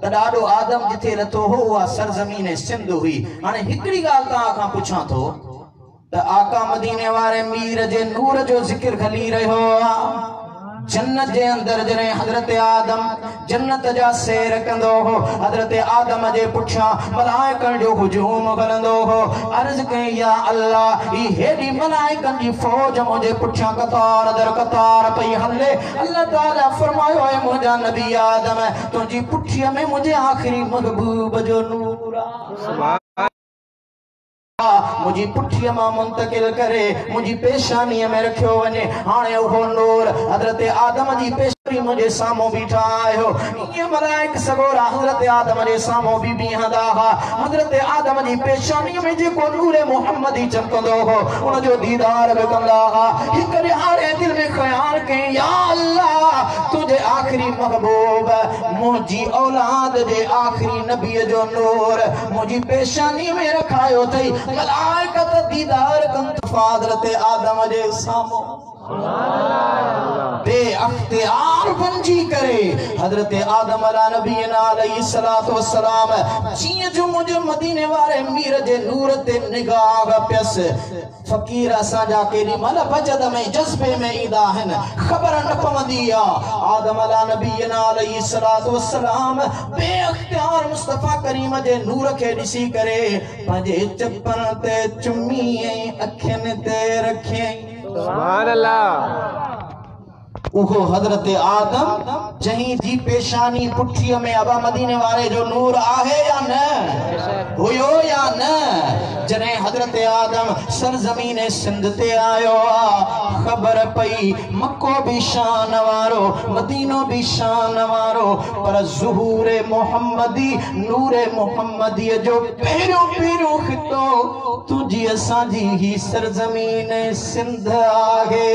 त डाडो आदम जिथे लथो हो उहा सरजमीन सिंध हुई। हाणे हिकड़ी गाल तहां खां पुछां थो त आका मदीने वारे मीर जे नूर जो जिक्र खली रहियो आ जन्नत जे अंदर जने हजरत आदम जन्नत जा सैर कंदो हो हजरत आदम जे पुठियां मलाइकन जो हुजूम करंदो हो अर्ज कई या अल्लाह ई हेडी मलाइकन जी फौज मुझे पुठियां कतार दर कतार पई हले अल्लाह ताला फरमायो है मुझा नबी आदम तुझी पुठियां में मुझे आखिरी महबूब जो नूर आ। मुझी पुठिया मां मुंतकिल करे मुझी पेशानी में रखियो वने हाने वो नूर हजरत आदम जी पेशानी मुझे सामो बीठा आयो ये मलाइक सगोरा हजरत आदम जे सामो भी बिहंदा हा हजरत आदम जी पेशानी में जे को नूर मोहम्मदी चमकंदो हो उन जो दीदार बि कंदा हा हिकड़े हारे दिल में ख्याल के या अल्लाह तुझे आखिरी महबूब मुझी औलाद जे आखिरी नबी जो नूर मुझी पेशानी में रखायो थई मलाइकत दीदार कंत हजरत आदम जे सामो बे अख्तियार बंजी करे हजरत आदम अला नबीना अलैहि सलातो वस्सलाम जिए जो मुझे मदीने वाले मीर जे नूर ते निगाह प्यस फकीर असा जाके नी मल बजद में जज्बे में ईदा हन खबर न पवंदिया आदम अला नबीना अलैहि सलातो वस्सलाम बे अख्तियार मुस्तफा करीम जे नूर के दिसी करे पंजे चप्पन ते चुम्मी अखिन ते रखे सुभान अल्लाह उहो हजरत आदम जहीं जी पेशानी पुठिया में अबा मदीने वाले जो नूर आहे या न हुयो या न जने हजरत आदम सरजमीन सिंध ते आयो खबर पई मक्को भी शान वारो मदीनो भी शान वारो पर ज़ुहूर मोहम्मदी नूर मोहम्मदी जो पेरो पेरो खितो तुझी असांजी ही सरजमीन सिंध आहे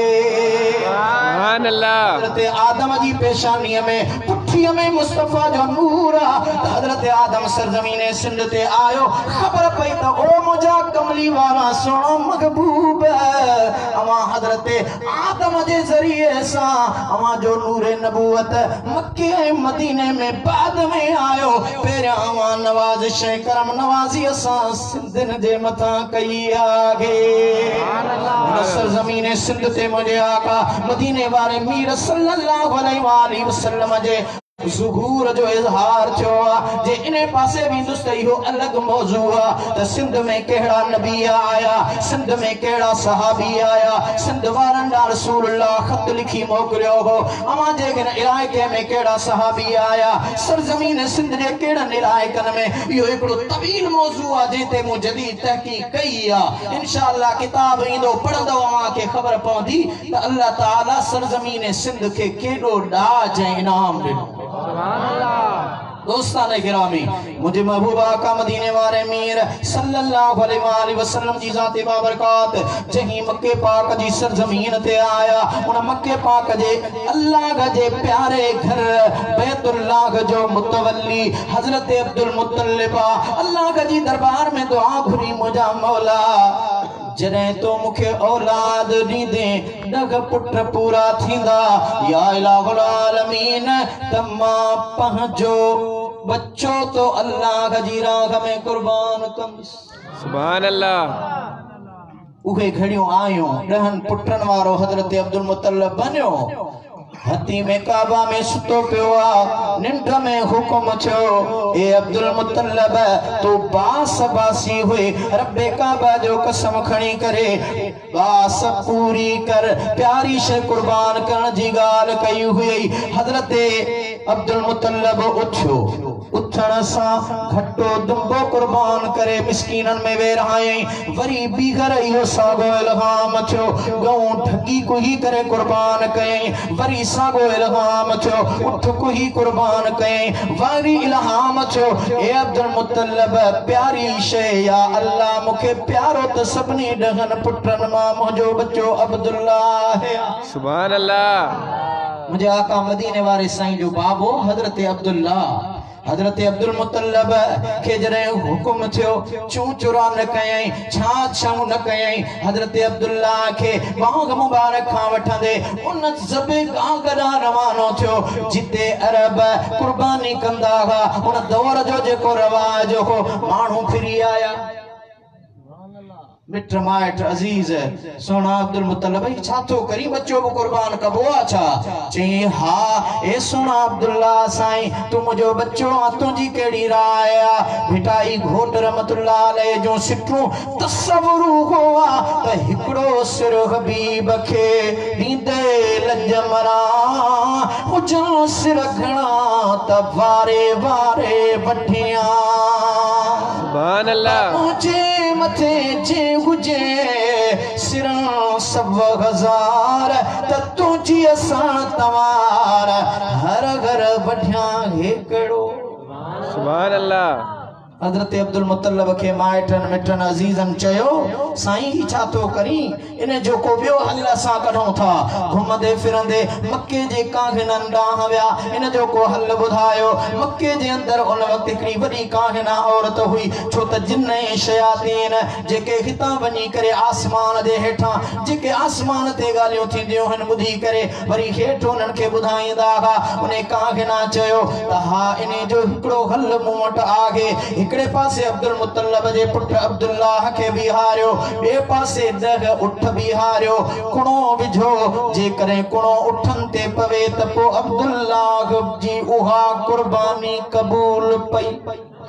सुभान अल्लाह हजरत आदम जी पेशानी में पुठिया में मुस्तफा जो नूर हजरत आदम सरजमीन सिंध ते आयो खबर पई तो ओ मुझा कमली वाला सोनो महबूब अमा हजरत आदम जे जरिए सा अमा जो नूर नबूवत मक्के मदीने में बाद में आयो पेरा अमा नवाज़िश करम नवाज़ी असा सिंधन जे मथा कई आगे सरजमीन सिंध ते मुझे आका मदीने वाले मीर सल्लल्लाहु अलैहि वसल्लम जे ज़ुहूर जो इज़हार छो जे इने पासे भी दुस्त इहो अलग मौजू त सिंध में केड़ा नबी आया सिंध में केड़ा सहाबी आया सिंध वारन दा रसूलुल्लाह खत लिखी मोकलियो हो अमा जे के इलाके में केड़ा सहाबी आया सरजमीन सिंध जे केड़ा इलाकन में इहो एकड़ो तवील मौजू आ जेते मु जदीद तहकीक कई आ इंशाअल्लाह किताब इंदो पढ़ंदो अमा के खबर पवंदी त अल्लाह ताला सरजमीन सिंध के केडो डाज इनाम ॾिनो दोस्तान गिरामी मुझे महबूबा आका मदीने वाले मीर सल्लल्लाहु अलैहि वसल्लम जी जाते बाबरकात जहीं मक्के पाक जी सरजमीन ते आया उन मक्के पाक जे अल्लाह जे प्यारे घर बैतुल्लाह जो मुतवल्ली हजरत अब्दुल मुत्तलिब अल्लाह जी दरबार में दुआ घुरी मुझा मौला जने तो मुखे औलाद दी दे दग पुत्र पूरा थींदा या इलाहुल आलमीन तम्मा पहुंचो बच्चों तो अल्लाह जी राह में कुर्बान कम सुभान अल्लाह उहे घड़ियों आयो रहन पुत्रन वारो हजरत अब्दुल मुत्तलिब बन्यो हती में काबा में सुतो पियो निंड में हुक्म छो ए अब्दुल मुत्तलिब तू बास बासी हुई रब्बे काबा जो कसम खणी करे बास पूरी कर प्यारी शे कुर्बान करण जी गाल कई हुई हजरत अब्दुल मुत्तलिब उठो उठण सा घटो दुंबो कुर्बान करे मिस्कीनन में वे रहाई वरी बीगर इहो सागो इल्हाम छो गऊ ठगी को ही करे कुर्बान कई वरी सागो इल्हाम छो उठ को ही कुर्बान कई वरी इल्हाम छो ए अब्दुल मुत्तलिब प्यारी शे या अल्लाह मुखे प्यारो त सबनी डहन पुत्रन मां मुझो बच्चो अब्दुल्ला है सुभान अल्लाह मुझे आका मदीने वाले साईं जो बाबो हजरत अब्दुल्ला हजरत अब्दुल मुत्तलिब के जरे हुक्म थियो चूं चुरा न कयई छा छाऊ न कयई हजरत अब्दुल्ला के बाग मुबारक खां वठंदे उन ज़बे गागरा रवानो थियो जिते अरब कुर्बानी कंदा हा उन दौर जो जेको रवाज हो मानू फिरी आया मित्र माइट अजीज सोना अब्दुल मुत्तलिब छातो करी बच्चों को कुर्बान कबो अच्छा चई हा ए सोना अब्दुल्ला साईं तू मुझो बच्चो तुझी केड़ी राया भिटाई घोट रहमतुल्लाह अलैहि जो सिटू तसव्वुर हुआ त हिकड़ो सिर हबीब के दीदे लजमरा हुजो सिर घणा त वारे वारे बठिया सुभान अल्लाह मुझे मथे जे हुजे सिरों सब हजार त तुझी असां तवार हर घर बढ़िया हेकड़ो सुभान अल्लाह। हजरत अब्दुल मुत्तलब के माइटन मिटन अजीजन चयो साईं ही छा तो करी इन जो को बियो हल असां कढूं था घुमंदे फिरंदे मक्के जे कांगनन ॾांहुं विया इन जो को हल ॿुधायो। मक्के जे अंदर उन वक्त हिकिड़ी वॾी कांगना औरत हुई छो त जिन ऐं शयातीन जेके हितां वञी करे आसमान जे हेठां जेके आसमान ते ॻाल्हियूं थींदियूं आहिनि ॿुधी करे वरी हेठि उन्हनि खे ॿुधाईंदा हुआ। उन कांगना चयो त हा इन जो हिकिड़ो हल मूं वटि आहे। हिकड़े पासे अब्दुल मुत्तलब जे पुट अब्दुल्लाह के बिहारियो बे पासे दग उठ बिहारियो कुणो विझो जे करे कुणो उठन ते पवे त पो अब्दुल्लाह जी उहा कुर्बानी कबूल पई।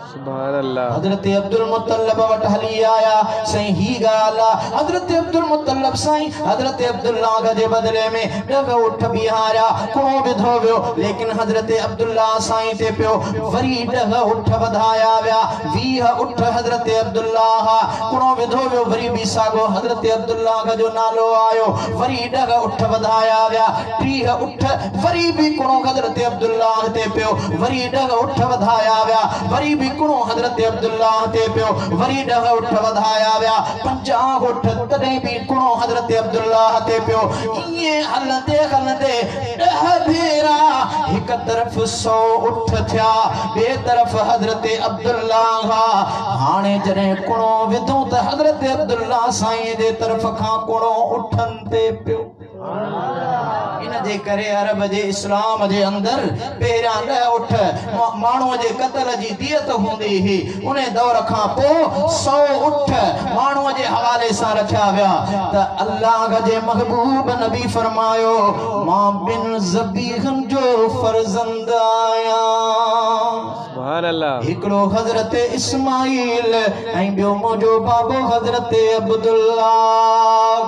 सुभान अल्लाह। हजरत अब्दुल मुत्तलब वट हली आया सही ही गाला हजरत अब्दुल मुत्तलब साईं हजरत अब्दुल्लाह जे बदले में दग उठ बिहारिया कुणो विधो वियो लेकिन हजरत अब्दुल्लाह साईं ते पियो वरी दग उठ वधाया विया 20 उठ हजरत अब्दुल्लाह कुणो विधो वियो वरी भी सागो हजरत अब्दुल्लाह जो नालो आयो वरी दग उठ वधाया विया 30 उठ वरी भी कुणो हजरत अब्दुल्लाह ते पियो वरी दग उठ वधाया विया वरी भी कुणो हजरत अब्दुल्लाह ते पियो वरी दग उठ वधाया विया 50 उठ तॾहिं भी कुणो हजरत अब्दुल्लाह ते पियो इए हलंदे हलंदे 10 भेरा हिक तरफ 100 उठ थिया बे तरफ हजरत अब्दुल्लाह हाने जने कुणो विधो त हजरत अब्दुल्लाह साईं जे तरफ खां कुणो उठन ते पियो। इन जे करे अरब जे इस्लाम जे अंदर पहिरियां 10 उठ माण्हू जे कत्ल जी दियत हूंदी ही उन दौर खां पो 100 उठ माण्हू जे हवाले सां रखिया विया त अल्लाह जे महबूब नबी फरमायो मां बिन ज़बीहन जो फर्जंद आया। सुभान अल्लाह। हिकड़ो हजरत इस्माइल ऐं ॿियो मुंहिंजो बाबो हजरत अब्दुल्लाह।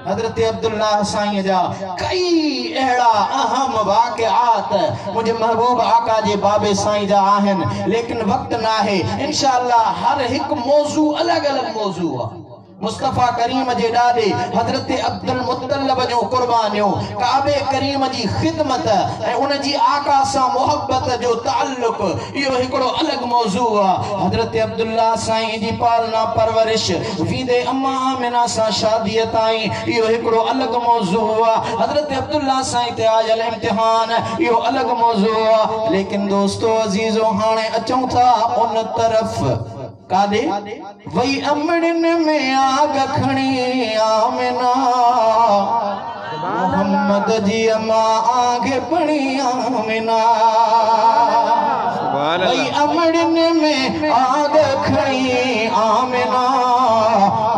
हजरत अब्दुल्लाह साईं जा कई अहिड़ा अहम वाक़िआत मुझे महबूब आका जे बाबे साईं जा आहिनि लेकिन वक्त ना है इंशाअल्लाह हर एक मौजू अलग अलग मौजू आहे। मुस्तफा करीम जे ॾाॾे हजरत अब्दुल मुत्तलब जो कुर्बानियों काबे करीम जी खिदमत ऐं उन जी आका सां मोहब्बत जो ताल्लुक इहो हिकिड़ो अलग मौजू आहे। हजरत अब्दुल्लाह साईं जी पालना परवरिश वीदे अम्मा आमिना सां शादीअ ताईं इहो हिकिड़ो अलग मौजू आहे। हजरत अब्दुल्लाह साईं ते आयल इम्तिहान इहो अलग मौजू आहे। लेकिन दोस्तो अजीजो हाणे अचूं था उन तरफ कादे वही अमड़न में आग खणी आमिना मोहम्मद जी अम्मा आगे पड़ी आमिना वही अमड़न में आग खणी आमिना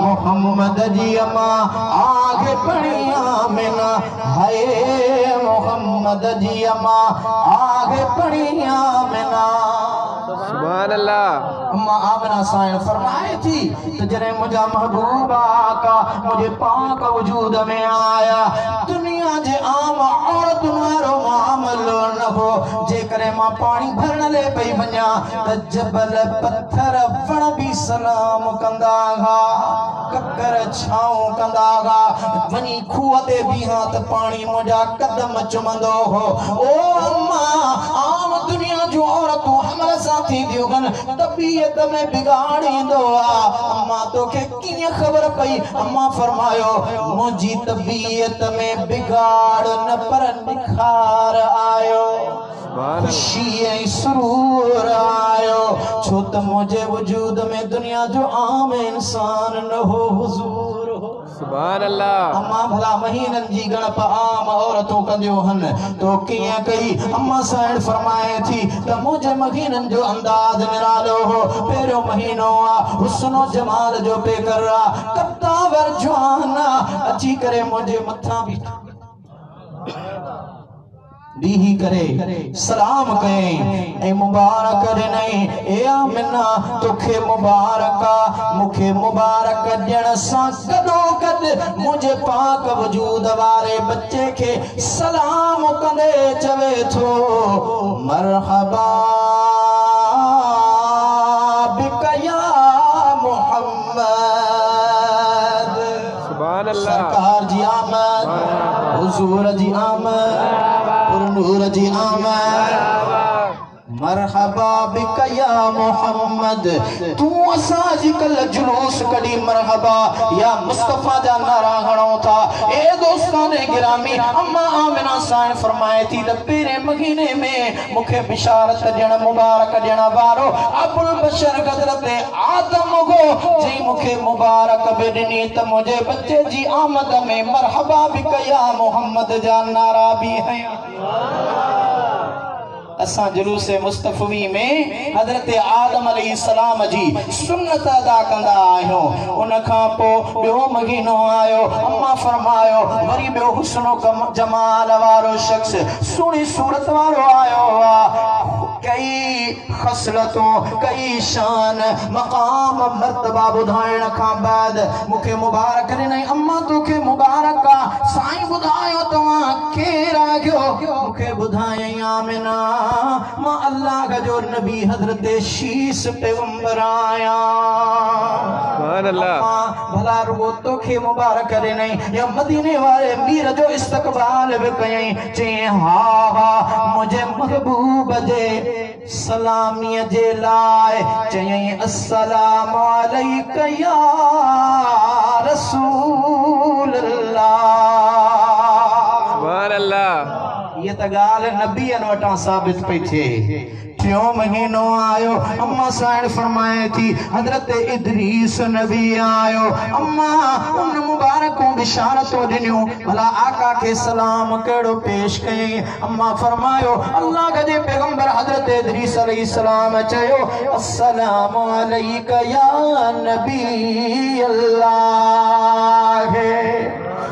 मोहम्मद जी अम्मा आगे पड़ी आमिना हाय मोहम्मद जी अम्मा आगे पड़ी आमिना। सुभान अल्लाह। अम्मा आमिना साईं फरमाए थी तो जरे मुझा महबूब आका मुझे पाक वजूद में आया दुनिया जे आम औरत वारो मामलो न हो जे करे मां पानी भरण ले पई वञा त जबल पत्थर वण भी सलाम कंदा हा ककर छाऊं कंदा हा वनी खूह ते बीहा त पानी मुझा कदम चुमंदो हो। ओ अम्मा आम दुनिया जो औरतूं हमल साथी दियोगन तबीयत में बिगाड़ींदो आ अम्मा तोखे कीअं ख़बर पई। अम्मा फरमायो मुंहिंजी तबीयत में बिगाड़ न पर निखार आयो खुशी ऐं सुरूर आयो छो त मुंहिंजे वजूद में दुनिया जो आम इंसान न हो हुजूर हो। सुभान अल्लाह। अम्मा भला महीनन जी गणप आम औरतों कंदियूं हन तो कीअं कई। अम्मा साइड फरमाए थी त मुंहिंजे महीनन जो अंदाज निरालो हो पहिरियों महीनो आ हुस्नो जमाल जो पेकर आ कत्तावर जवान अची करे मुंहिंजे मथां बीही करे सलाम कयईं ऐं मुबारक ॾिनई ए आमिना तोखे मुबारका मूंखे मुबारक ॾियण सां गॾोगॾु मुंहिंजे पाक वजूद वारे बच्चे खे सलाम कंदे चवे थो मरहबा बिक या हुजूर जी आमद नूर जी आमद मरहबा बिका या मोहम्मद तू असाजी कल जुलूस कड़ी मरहबा या मुस्तफा जा नारा हणो था। ए दोस्तान गिरामी अम्मा आमिना साईं फरमाए थी त पेरे महीने में मुखे बिशारत ॾियण मुबारक ॾियण वारो अबुल बशर हज़रत आदम हो जी मुखे मुबारक बि ॾिनी त मुझे बच्चे जी आमद में मरहबा बिका या मोहम्मद जा नारा भी हया। असा जुलूस मुस्तफवी में हजरत आदम अलैहिस्सलाम जी सुन्नत अदा कंदा आहियो। उन खां पोइ ॿियो महीनो आयो अम्मा फरमायो वरी ॿियो हुस्नो जमाल वारो शख्स सुहिणी सूरत वारो आयो कई खसलतों कई शान मकाम मर्तबा बुधाइण खां बाद मुखे मुबारक ॾिनई अम्मा तोखे मुबारक आ साईं बुधायो तव्हां केर आहियो मुखे ॿुधायई आमिना मां अल्लाह जो नबी हजरत शीस पैगंबर आया। सुभान अल्लाह भला रुगो तोखे मुबारक ॾिनई या मदीने वाले मीर जो इस्तक़बाल बि कयई चई हा हा मुझे महबूब जे सलामी जे लाए चयई अस्सलामु अलैका या रसूल अल्लाह। सुभान अल्लाह ये त गाल नबीअन वटां साबित पई थिए। टियों महीनो आयो अम्मा साईं फरमाए थी हजरत इदरीस नबी आयो अम्मा उन मुबारकों बिशारतों ॾिनियूं भला आका के सलाम कहिड़ो पेश कयई। अम्मा फरमायो अल्लाह जे पैगंबर हजरत इदरीस अलैहिस्सलाम चयो अस्सलामु अलैका या नबी अल्लाह।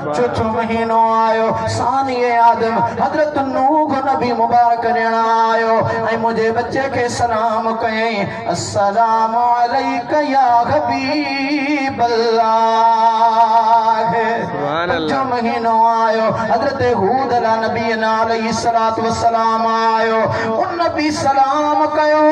चौथो महीनो आयो सानिए आदम हजरत नूह नबी मुबारक ॾियण आयो ऐं मुझे बच्चे के सलाम कयई अस्सलामु अलैका या हबीब अल्लाह। पंजो महीनो आयो हजरत हूद नबी अलैहिस्सलातु वस्सलाम आयो उन नबी सलाम कयो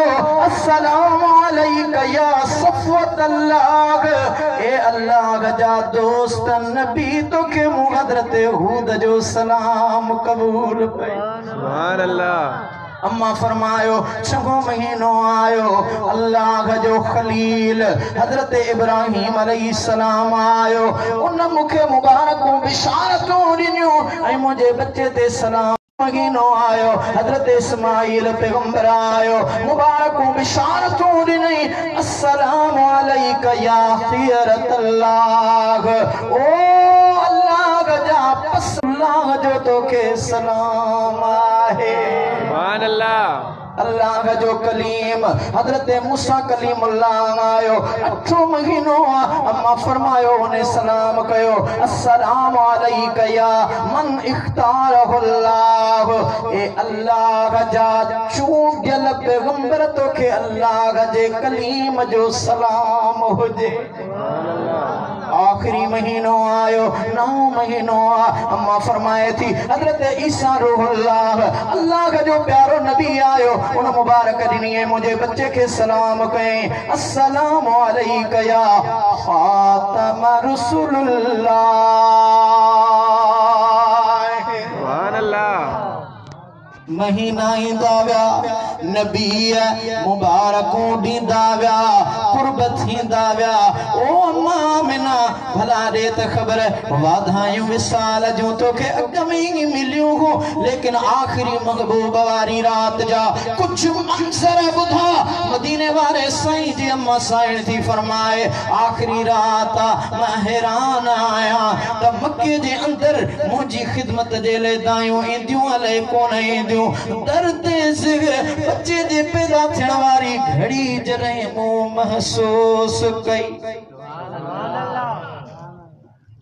अस्सलामु अलैका या सफ़वत अल्लाह। ए अल्लाह जा दोस्त नबी तोखे हजरत हूद जो सलाम कबूल पे। सुभान अल्लाह। अम्मा फरमायो छगो महीनो आयो अल्लाह जो खलील हजरत इब्राहिम अलैहिस्सलाम आयो उन मुखे मुबारकों बिशारतों ॾिनियूं ऐं मुझे बच्चे ते सलाम। महीनो आयो हजरत इस्माइल पैगंबर आयो मुबारकों बिशारतों ॾिनई अस्सलामु अलैका या खियरतल्लाह। ओ अल्लाह जा पस अल्लाह जो तोखे सलाम आहे। सुभान अल्लाह। अल्लाह जो कलीम हजरत मूसा कलीमुल्लाह आयो 8 महीनो अम्मा फरमायो उन्हें सलाम कयो अस्सलामु अलैका या मन इख्तारहुल्लाह। ए अल्लाह जा चूंडियल पैगंबर तोखे अल्लाह जे कलीम जो सलाम हुजे। आखिरी महीनो आयो 9 महीनो अम्मा फरमाए थी हजरत ईसा रूहुल्लाह अल्लाह जो प्यारो नबी आयो उन मुबारक ॾिनी मुझे बच्चे के सलाम कयई अस्सलामु अलैका या खातम रसूलुल्लाह। सुभान अल्लाह। महीना ईंदा विया नबी मुबारकों ॾींदा विया कुर्ब थींदा विया। ओ अम्मा आमिना भला रे त ख़बर वाधायूं विसाल जूं तोखे अॻ में ई मिलियूं हो लेकिन आख़िरी महबूब वारी रात जा कुछ मंज़र ॿुधा मदीने वारे साईं जी अम्मा साईं थी फरमाए आख़िरी रात मां हैरान आया त मक्के जे अंदर मुंहिंजी ख़िदमत जे लाइ दायूं ईंदियूं अलाए कोन ईंदियूं दर्द बच्चे जे पैदा थियण वारी घड़ी जॾहिं मूं महसूस कई।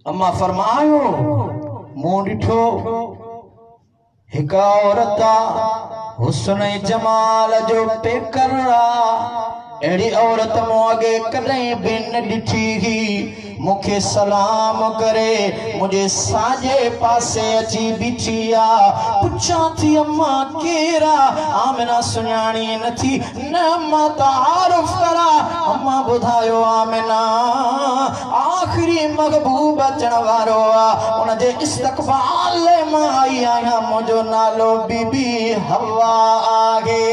अम्मा फरमायो मूं ॾिठो हिक औरत हुस्न जमाल जो पेकर अहिड़ी औरत मूं अॻे कॾहिं बि न ॾिठी हुई। मुखे सलाम करे मुझे साजे पासे अची बीठी आ पुछां थी अम्मा केरा आमिना सुञाणी नथी न अम्मा तारुफ करा। अम्मा ॿुधायो आमिना आख़िरी महबूब अचण वारो आ उन जे इस्तक़बाल मां आई आया मुझो नालो बीबी हवा आगे।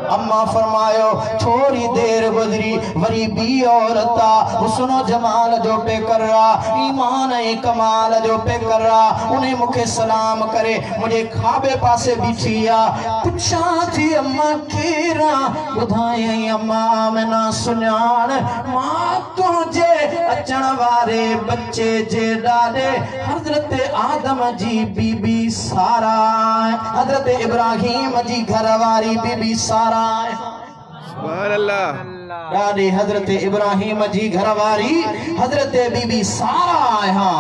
अम्मा फरमायो थोड़ी देर गुजरी वरी बी औरता हुस्नो जमाल जो पे कर रहा ईमान ए कमाल जो पे कर रहा उन्हें मुखे सलाम करे मुझे खाबे पासे बिठिया पुछा थी अम्मा केरा बुधाई अम्मा आमना सुनान मां तुझे अचण वारे बच्चे जे डाले हजरत आदम जी बीबी सारा हजरत इब्राहिम जी घरवारी बीबी सारा सुभान अल्लाह। डाले हजरत इब्राहिम जी घरवारी हजरत बीबी सारा हाँ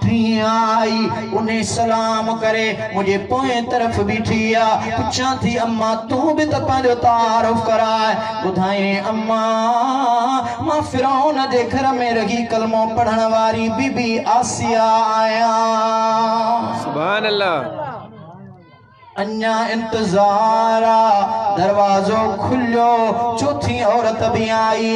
आई उन्हें सलाम करे मुझे पोए तरफ बिठिया पुछा थी अम्मा तू भी तो पंहिंजो तारुफ कराए बुधाए अम्मा मां फिरौन जे घर में रही कलमो पढ़ण वारी बीबी आसिया आया। सुभान अल्लाह। अन्या इंतजारा दरवाजो खुलो चौथी औरत भी आई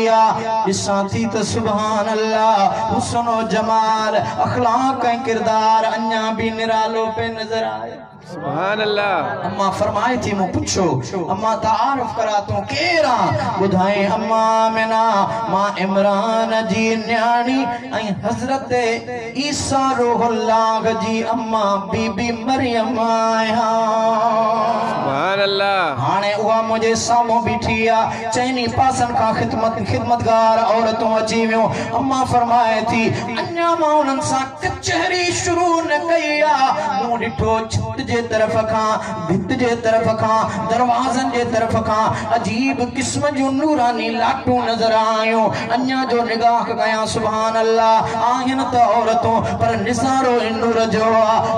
जिसा थी तो सुभान अल्लाह हुस्नो जमाल अखलाक का किरदार अन्या भी निरालो पे नजर आए। सुभान अल्लाह। अम्मा फरमाए थी मु पूछो अम्मा तारुफ करा तू केरा बुधाए अम्मा मेना मां इमरान जी न्याणी ऐं हजरत ईसा रूहुल्लाह जी अम्मा बीबी मरियम आया। सुभान अल्लाह। हाने उहा मुझे सामो बिठिया चैनी पासन का खिदमतगार औरतों अची वियो। अम्मा फरमाए थी अन्या मां उन्हनि सां कचहरी शुरू न कया मूं ॾिठो छत जे तरफ खां भित जे तरफ खां दरवाजन जे तरफ खां अजीब किस्म जो नूरानी लाटू नजर आयो अन्या जो निगाह कया सुभान अल्लाह आहिन त औरतों पर निसारो नूर जो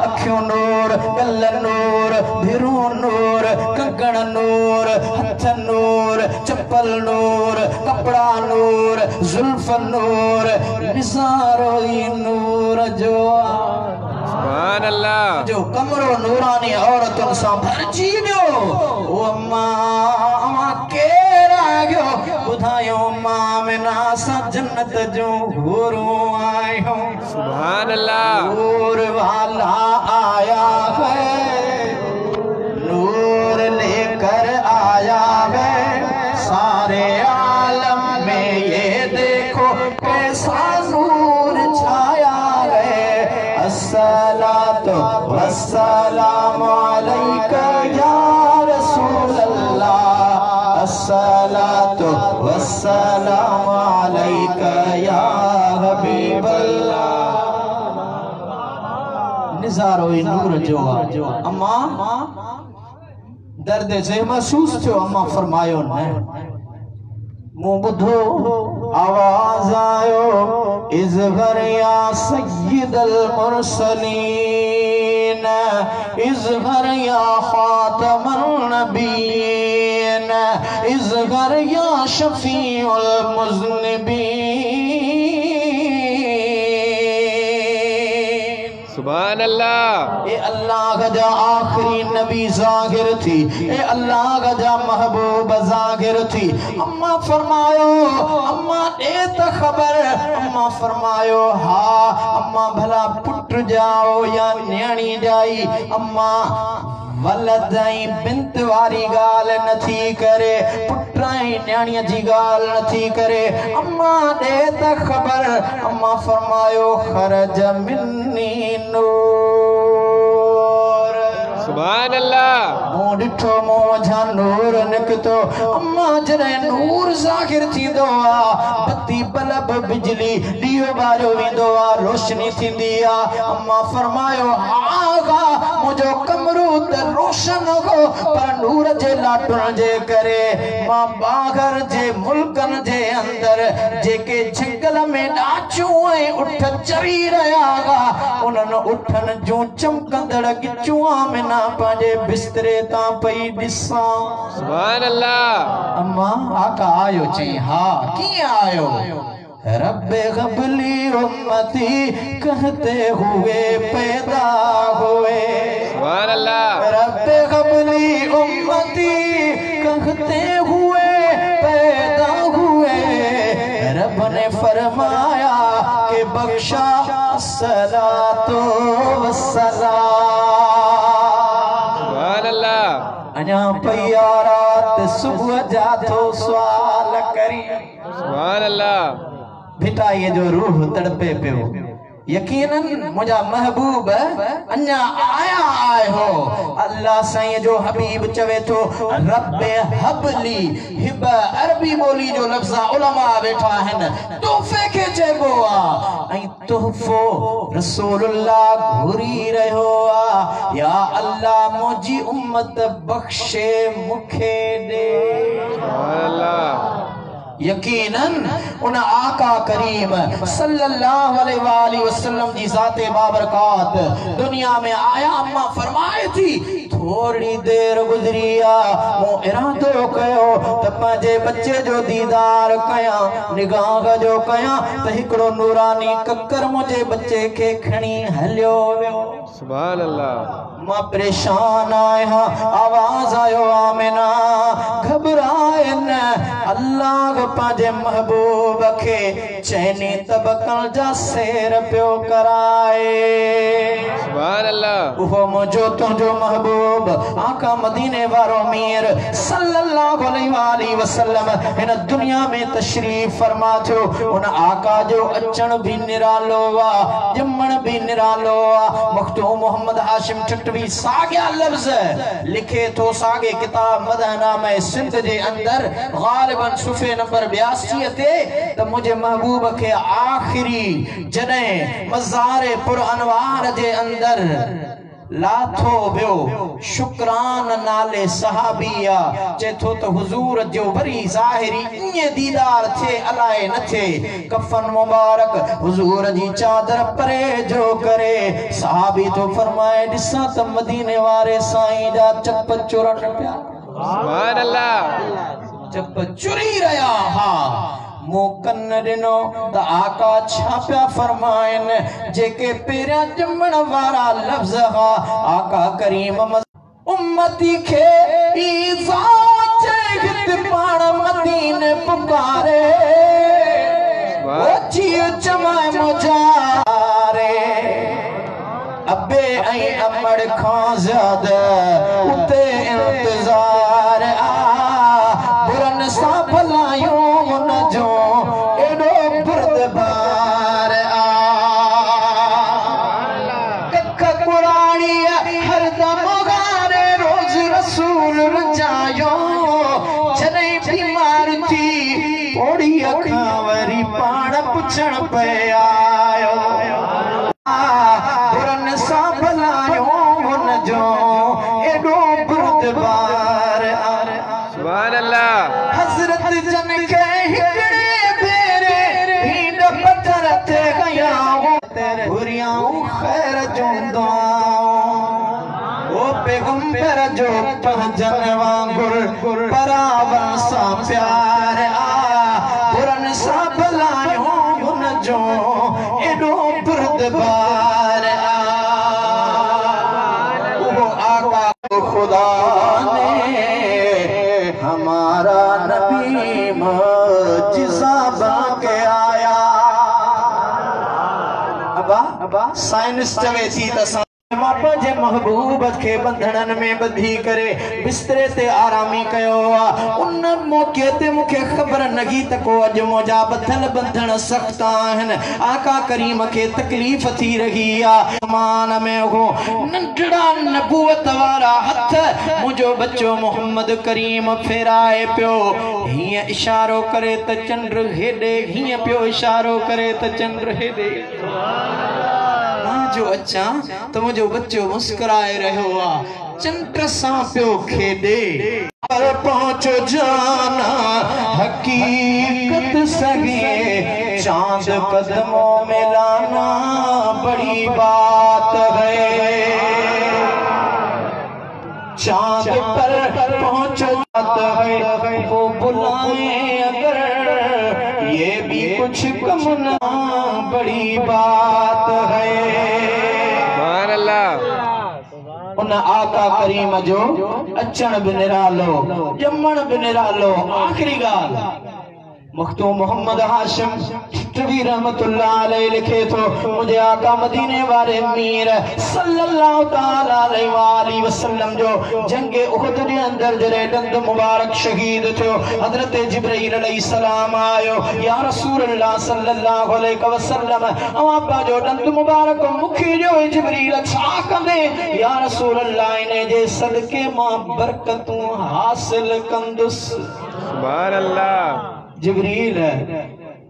अखियों नूर गल नूर भिरू नूर कंगण नूर हथ नूर चप्पल नूर कपड़ा नूर जुल्फ नूर निसारो नूर जो सुभान अल्लाह। जो कमरो नूरानी औरतुन सां भरजी वियो ओ अम्मा अम्मा केरा गयो बुधायो मां मेना सा जन्नत जो हूरो आयो। सुभान अल्लाह। नूर वाला आया है नूर लेकर आया है सारे आलम में ये देखो कैसा नूर छाया है। अस्सलातु वस्सलामु अलैका या रसूल अल्लाह अस्सलातु वस्सलामु अलैका या हबीब अल्लाह। निज़ारो नूर जो अम्मा दर्द से महसूस थियो अम्मा फरमायो न मुंह बुधो आवाज आयो इज़हर या सय्यदल मुरसलीन इज़हर या खातमन नबीन इज़हर या शफीउल मुज़निबीन। सुभान अल्लाह। ए अल्लाह जा आखिरी नबी जाहिर थी ए अल्लाह जा महबूब जाहिर थी। अम्मा फरमायो अम्मा ए त खबर अम्मा फरमायो हा अम्मा भला पुट जाओ या न्याणी जाई अम्मा वलदई बिंत वारी गाल नथी करे पुट्राई न्याणी जी गाल नथी करे अम्मा दे त खबर अम्मा फरमायो खरज मिन्नी नूर। सुभान अल्लाह। मूं ॾिठो मुंहिंजा नूर निकितो अम्मा जॾहिं नूर ज़ाहिर थींदो आहे बत्ती बल्ब बिजली ॾीओ ॿारियो वेंदो आहे रोशनी थींदी आहे। अम्मा फरमायो आगा मुंहिंजो कमरो त रोशन हो पर नूर जे लाटुन जे करे मां बागर जे मुल्कन जे अंदर जेके झंगल में ॾाचूं ऐं उठ चरी रहिया हुआ उन्हनि उठनि जूं चमकंदड़ गिचूं में ना पंहिंजे बिस्तरे तां पई ॾिसां। सुभान अल्लाह। अम्मा आका आयो चई हा कीअं आयो रब्बे क़बली उम्मती कहते हुए पैदा हुए। सुभान अल्लाह। रब्बे क़बली उम्मती कहते हुए पैदा हुए रब ने फरमाया कि बख्शा सलातो अञा पया रात सुबह जा थो सवाल करी सुभान अल्लाह भिटाई जो रूह तड़पे पियो यकीनन मुझा महबूब अन्या आया आए हो अल्लाह साईं जो हबीब चवे तो रब्बे हबली हिब अरबी बोली जो लफ्ज़ उलमा बैठा है तोहफे के चेबो आ तोहफो रसूलुल्लाह घुरी रहो आ या अल्लाह मुझी उम्मत बख्शे मुखे दे सुभान अल्लाह यकीनन उन आका करीम सल्लल्लाहु अलैहि वसल्लम जी ज़ाते बाबरकात दुनिया में आया अम्मा फरमाए थी थोड़ी देर गुजरिया मो इरादो कयो त पंहिंजे बच्चे जो दीदार कया निगाह जो कया त हिकड़ो नूरानी कक्कर मुझे बच्चे के खणी हलियो वियो सुभान अल्लाह मां परेशान आया आवाज आयो आमिना घबराए न अल्लाह पांजे महबूब के चैनी तबकल जा सेर पियो कराए सुभान अल्लाह वो मुझो तुझो महबूब आका मदीने वारो मीर सल्लल्लाहु अलैहि वसल्लम इन दुनिया में तशरीफ फरमा थो उन आका जो अचण भी निरालो वा जमण भी निरालो वा मखतूम मोहम्मद हाशिम ठटवी सागिया लफ्ज लिखे तो सागे किताब मदना में सिंध जे अंदर गालिबन सुफे नंबर 82 ते त मुझे महबूब के आखिरी जने मज़ारे पुर अनवार जे अंदर लाथो बियो शुक्रान नाले सहाबिया चेथो तो हुजूर जो वरी ज़ाहिरी इने दीदार थे अलाए न थे कफन मुबारक हुजूर जी चादर परे जो करे सहाबी तो फरमाए दिसा त मदीने वारे साईं जा चप चुरन पिया सुभान अल्लाह चप चुरी रहा हा मो कन दिनो त आका छाप्या फरमाइन जेके पेरा जमण वारा लफ्ज हा आका करीम उम्मती के इजाज़त हित पाण मदीने पुकारे वो जियो चमाए मुजारे अबे आई अमड़ खां ज्यादा उते इंतजार बुरन सा भलायूं मुन जो एडो बुर्दबार कख कुरानी हर दम गारे रोज रसूल रजायो जने बीमार थी ओड़ी अखा वरी पाण पुछण पे आयो बुरन सा भलायूं मुन जो एडो बुर्दबार सुभान अल्लाह हजरत जन के हिकड़े बेरे भीड़ पत्थर ते गया तेरे हुरियां खैर जोंदा ओ पैगंबर जो पहजन वांगुर परावन सा प्यार पुरन सा भलायो उन जो एडो बुर्दबार ओ आका खुदा ने हमारा नबी मुजिज़ा बन के आया अबा साइंस चवे थी त मापा जे महबूब के बंधनन में बंधी करे बिस्तरे ते आरामी कयो उन मौके ते मुखे खबर नगी तको अज मोजा बथल बंधन सख्त आहिन आका करीम के तकलीफ थी रही मान में हो नंढड़ा नबूवत वारा हथ मुझो बच्चो मोहम्मद करीम फेराए पियो हिय इशारो करे त चंद्र हेडे हिय पियो इशारो करे त चंद्र हेडे जो अच्छा तो मुझे बच्चो मुस्कुराए रहो चंद्र सा पियो खेदे पर पहुंचो जाना हकीकत सगे चांद कदमों में लाना बड़ी बात है चांद पर पहुंचो है वो बुलाए अगर ये भी कुछ कम ना बड़ी बात है उन आका करीम जो अचण भी निरालो जमण भी निरालो आखिरी गाल मखतूम मोहम्मद हाशिम चिश्तवी रहमतुल्लाह अलैह लिखे तो मुझे आका मदीने वाले मीर सल्लल्लाहु ताला अलैहि वसल्लम जो जंगे उहद के अंदर जरे दंद मुबारक शहीद थियो हजरत जिब्राइल अलैहिस्सलाम आयो या रसूल अल्लाह सल्लल्लाहु अलैहि वसल्लम आपा जो दंद मुबारक मुखी जो जिब्राइल छा कंदे या रसूल अल्लाह इने जे सदके मां बरकतूं हासिल कंदुस सुभान अल्लाह। जिब्रील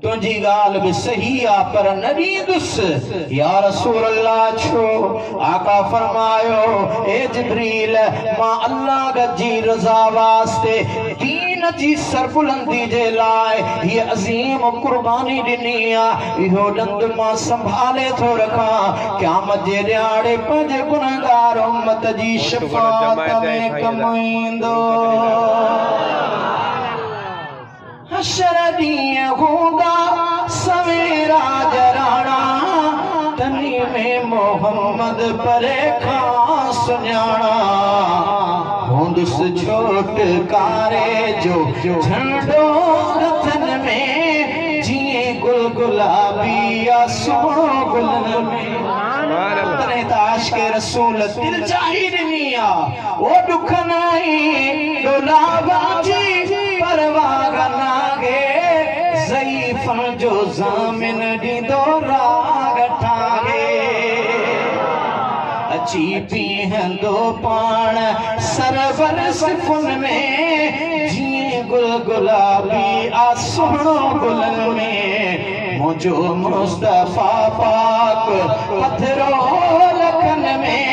तुझी गाल भी सही आ पर नरीदुस या रसूल अल्लाह छो आका फरमायो ए जिब्रील मां अल्लाह का जी रजा वास्ते दीन जी सरबुलंदी जे लाए ये अजीम कुर्बानी दिनी आ इहो दंद मां संभाले थो रखा क़यामत जे ॾियारे पंहिंजे गुनहगार उम्मत जी शफाअत में कमाईंदो हशर ॾींहुं हूंदा सवेरा जराणा तनी में मोहम्मद परे खां सुञाणा हूंदुसि छोटकारे जो झंडो हथन में जीअं गुल गुलाबी आ सुहिणो गुलन में तने ताश के रसूल दिल चाही ॾिनी आ ओ दुख नाई डोलावा जी परवाह नागे ज़ईफ़न जो ज़ामिन ॾींदो राग ठाहे अची पीहंदो पाण सरवर सिफ़ुन में जीअं गुल गुलाबी आ सुहिणो गुलन में मुझो मुस्तफ़ा पाक पथरो लखन में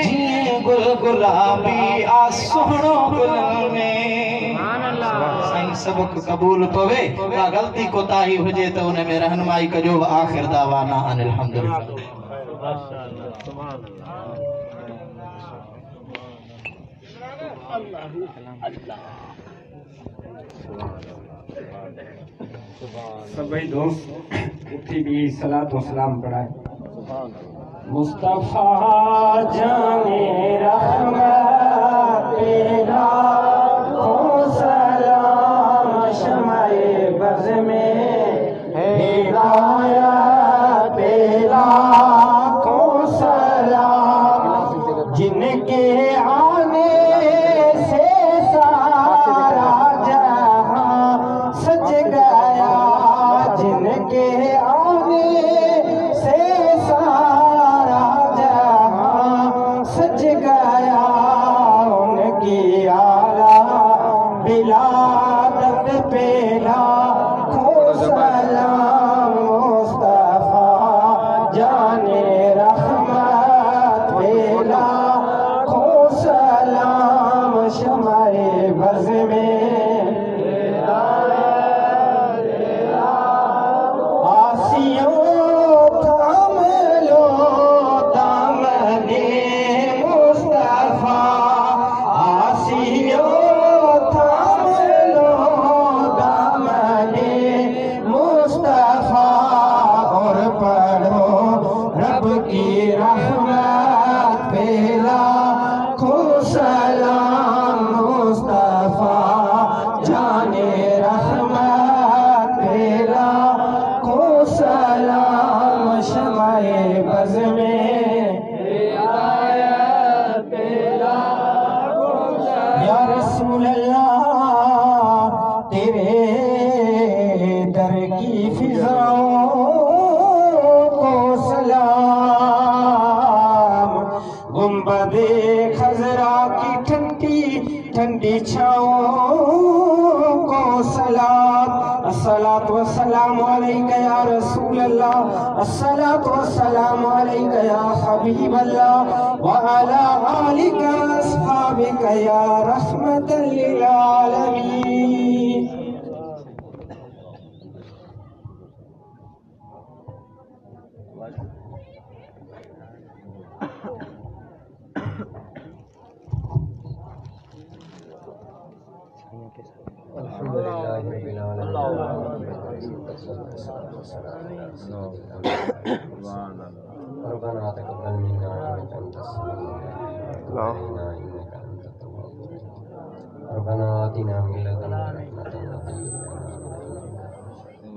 जीअं गुल गुलाबी आ सुहिणो गुलन में साईं सबक कबूल पवे का गलती कोताही हुजे तो उन में रहनुमाई कजो आखिर दावाना अनिल हम्दुलिल्लाह। सभी दोस्त उठी भी सलात व सलाम पढ़ाए। मुस्तफा जाने रहमत तेरा हो सलाम शमाए बज़ में हिदायत तेरा को सलाम जिनके आने से सारा जहां सज गया जिनके आने से सारा जहां सज गया उनकी आला बिलादत पेला खो सलाम मुस्तफा जाने रहमत पेला खो सलाम शमाए बज़ में ठंडी छाओं को सलाम अस्सलातु वस्सलामु अलैका या रसूल अल्लाह अस्सलातु वस्सलामु अलैका या हबीब अल्लाह व अला आलिका अस्हाबिका या रहमतल लिल आलमीन।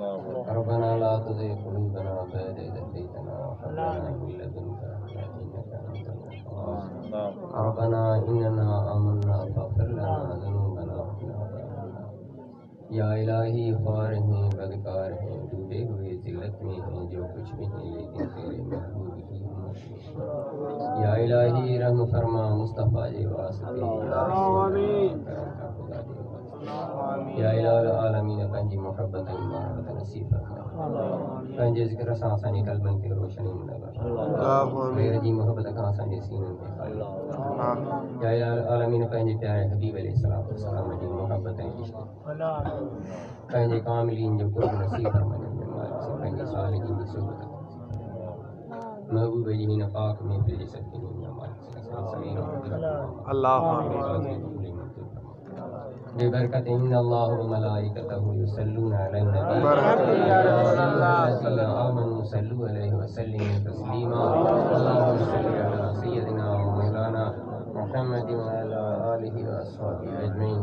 ربنا لا تزغ قلوبنا بعد إذ هديتنا وهب لنا من لدنك رحمة إنك أنت الوهاب ربنا إننا آمنا فاغفر لنا ذنوبنا وقنا عذاب النار या इलाही ख्वार हैं बदकार हैं डूबे हुए जिल्लत में हैं जो कुछ भी हैं लेकिन तेरे महबूब की उम्मत में या इलाही रहम फरमा मुस्तफ़ा जे वास्ते करम का खुदा जे वास्ते या इलाही आलमीन पंजी मोहब्बत इमारत नसीब फरमा पंजे ज़िक्र सां असांजे क़ल्बनि खे रोशनी मुनवर मेरे जी मोहब्बत खां असांजे सीननि खे खाली या इलाही आलमीन पंहिंजे प्यारे हबीब अलैहिस्सलाम जी मोहब्बत ऐं इश्क़ पंहिंजे कामिलीन जो कुर्ब नसीब फरमाइण में मालिक से पंहिंजे सालिहीन जी सुहबत महबूब जी हिन पाक महफ़िल जी सदके में मालिक से असां सभई अल्लाह बेबरकत इन्नल्लाह व मलाइकतहु युसल्लूना अलन नबी या अय्युहल्लज़ीना आमनू सल्लू अलैहि व सल्लिमू तस्लीमा अल्लाहुम्मा सल्लि अला सय्यिदिना व मौलाना मुहम्मद व अला आलिहि व अस्हाबिहि अजमईन।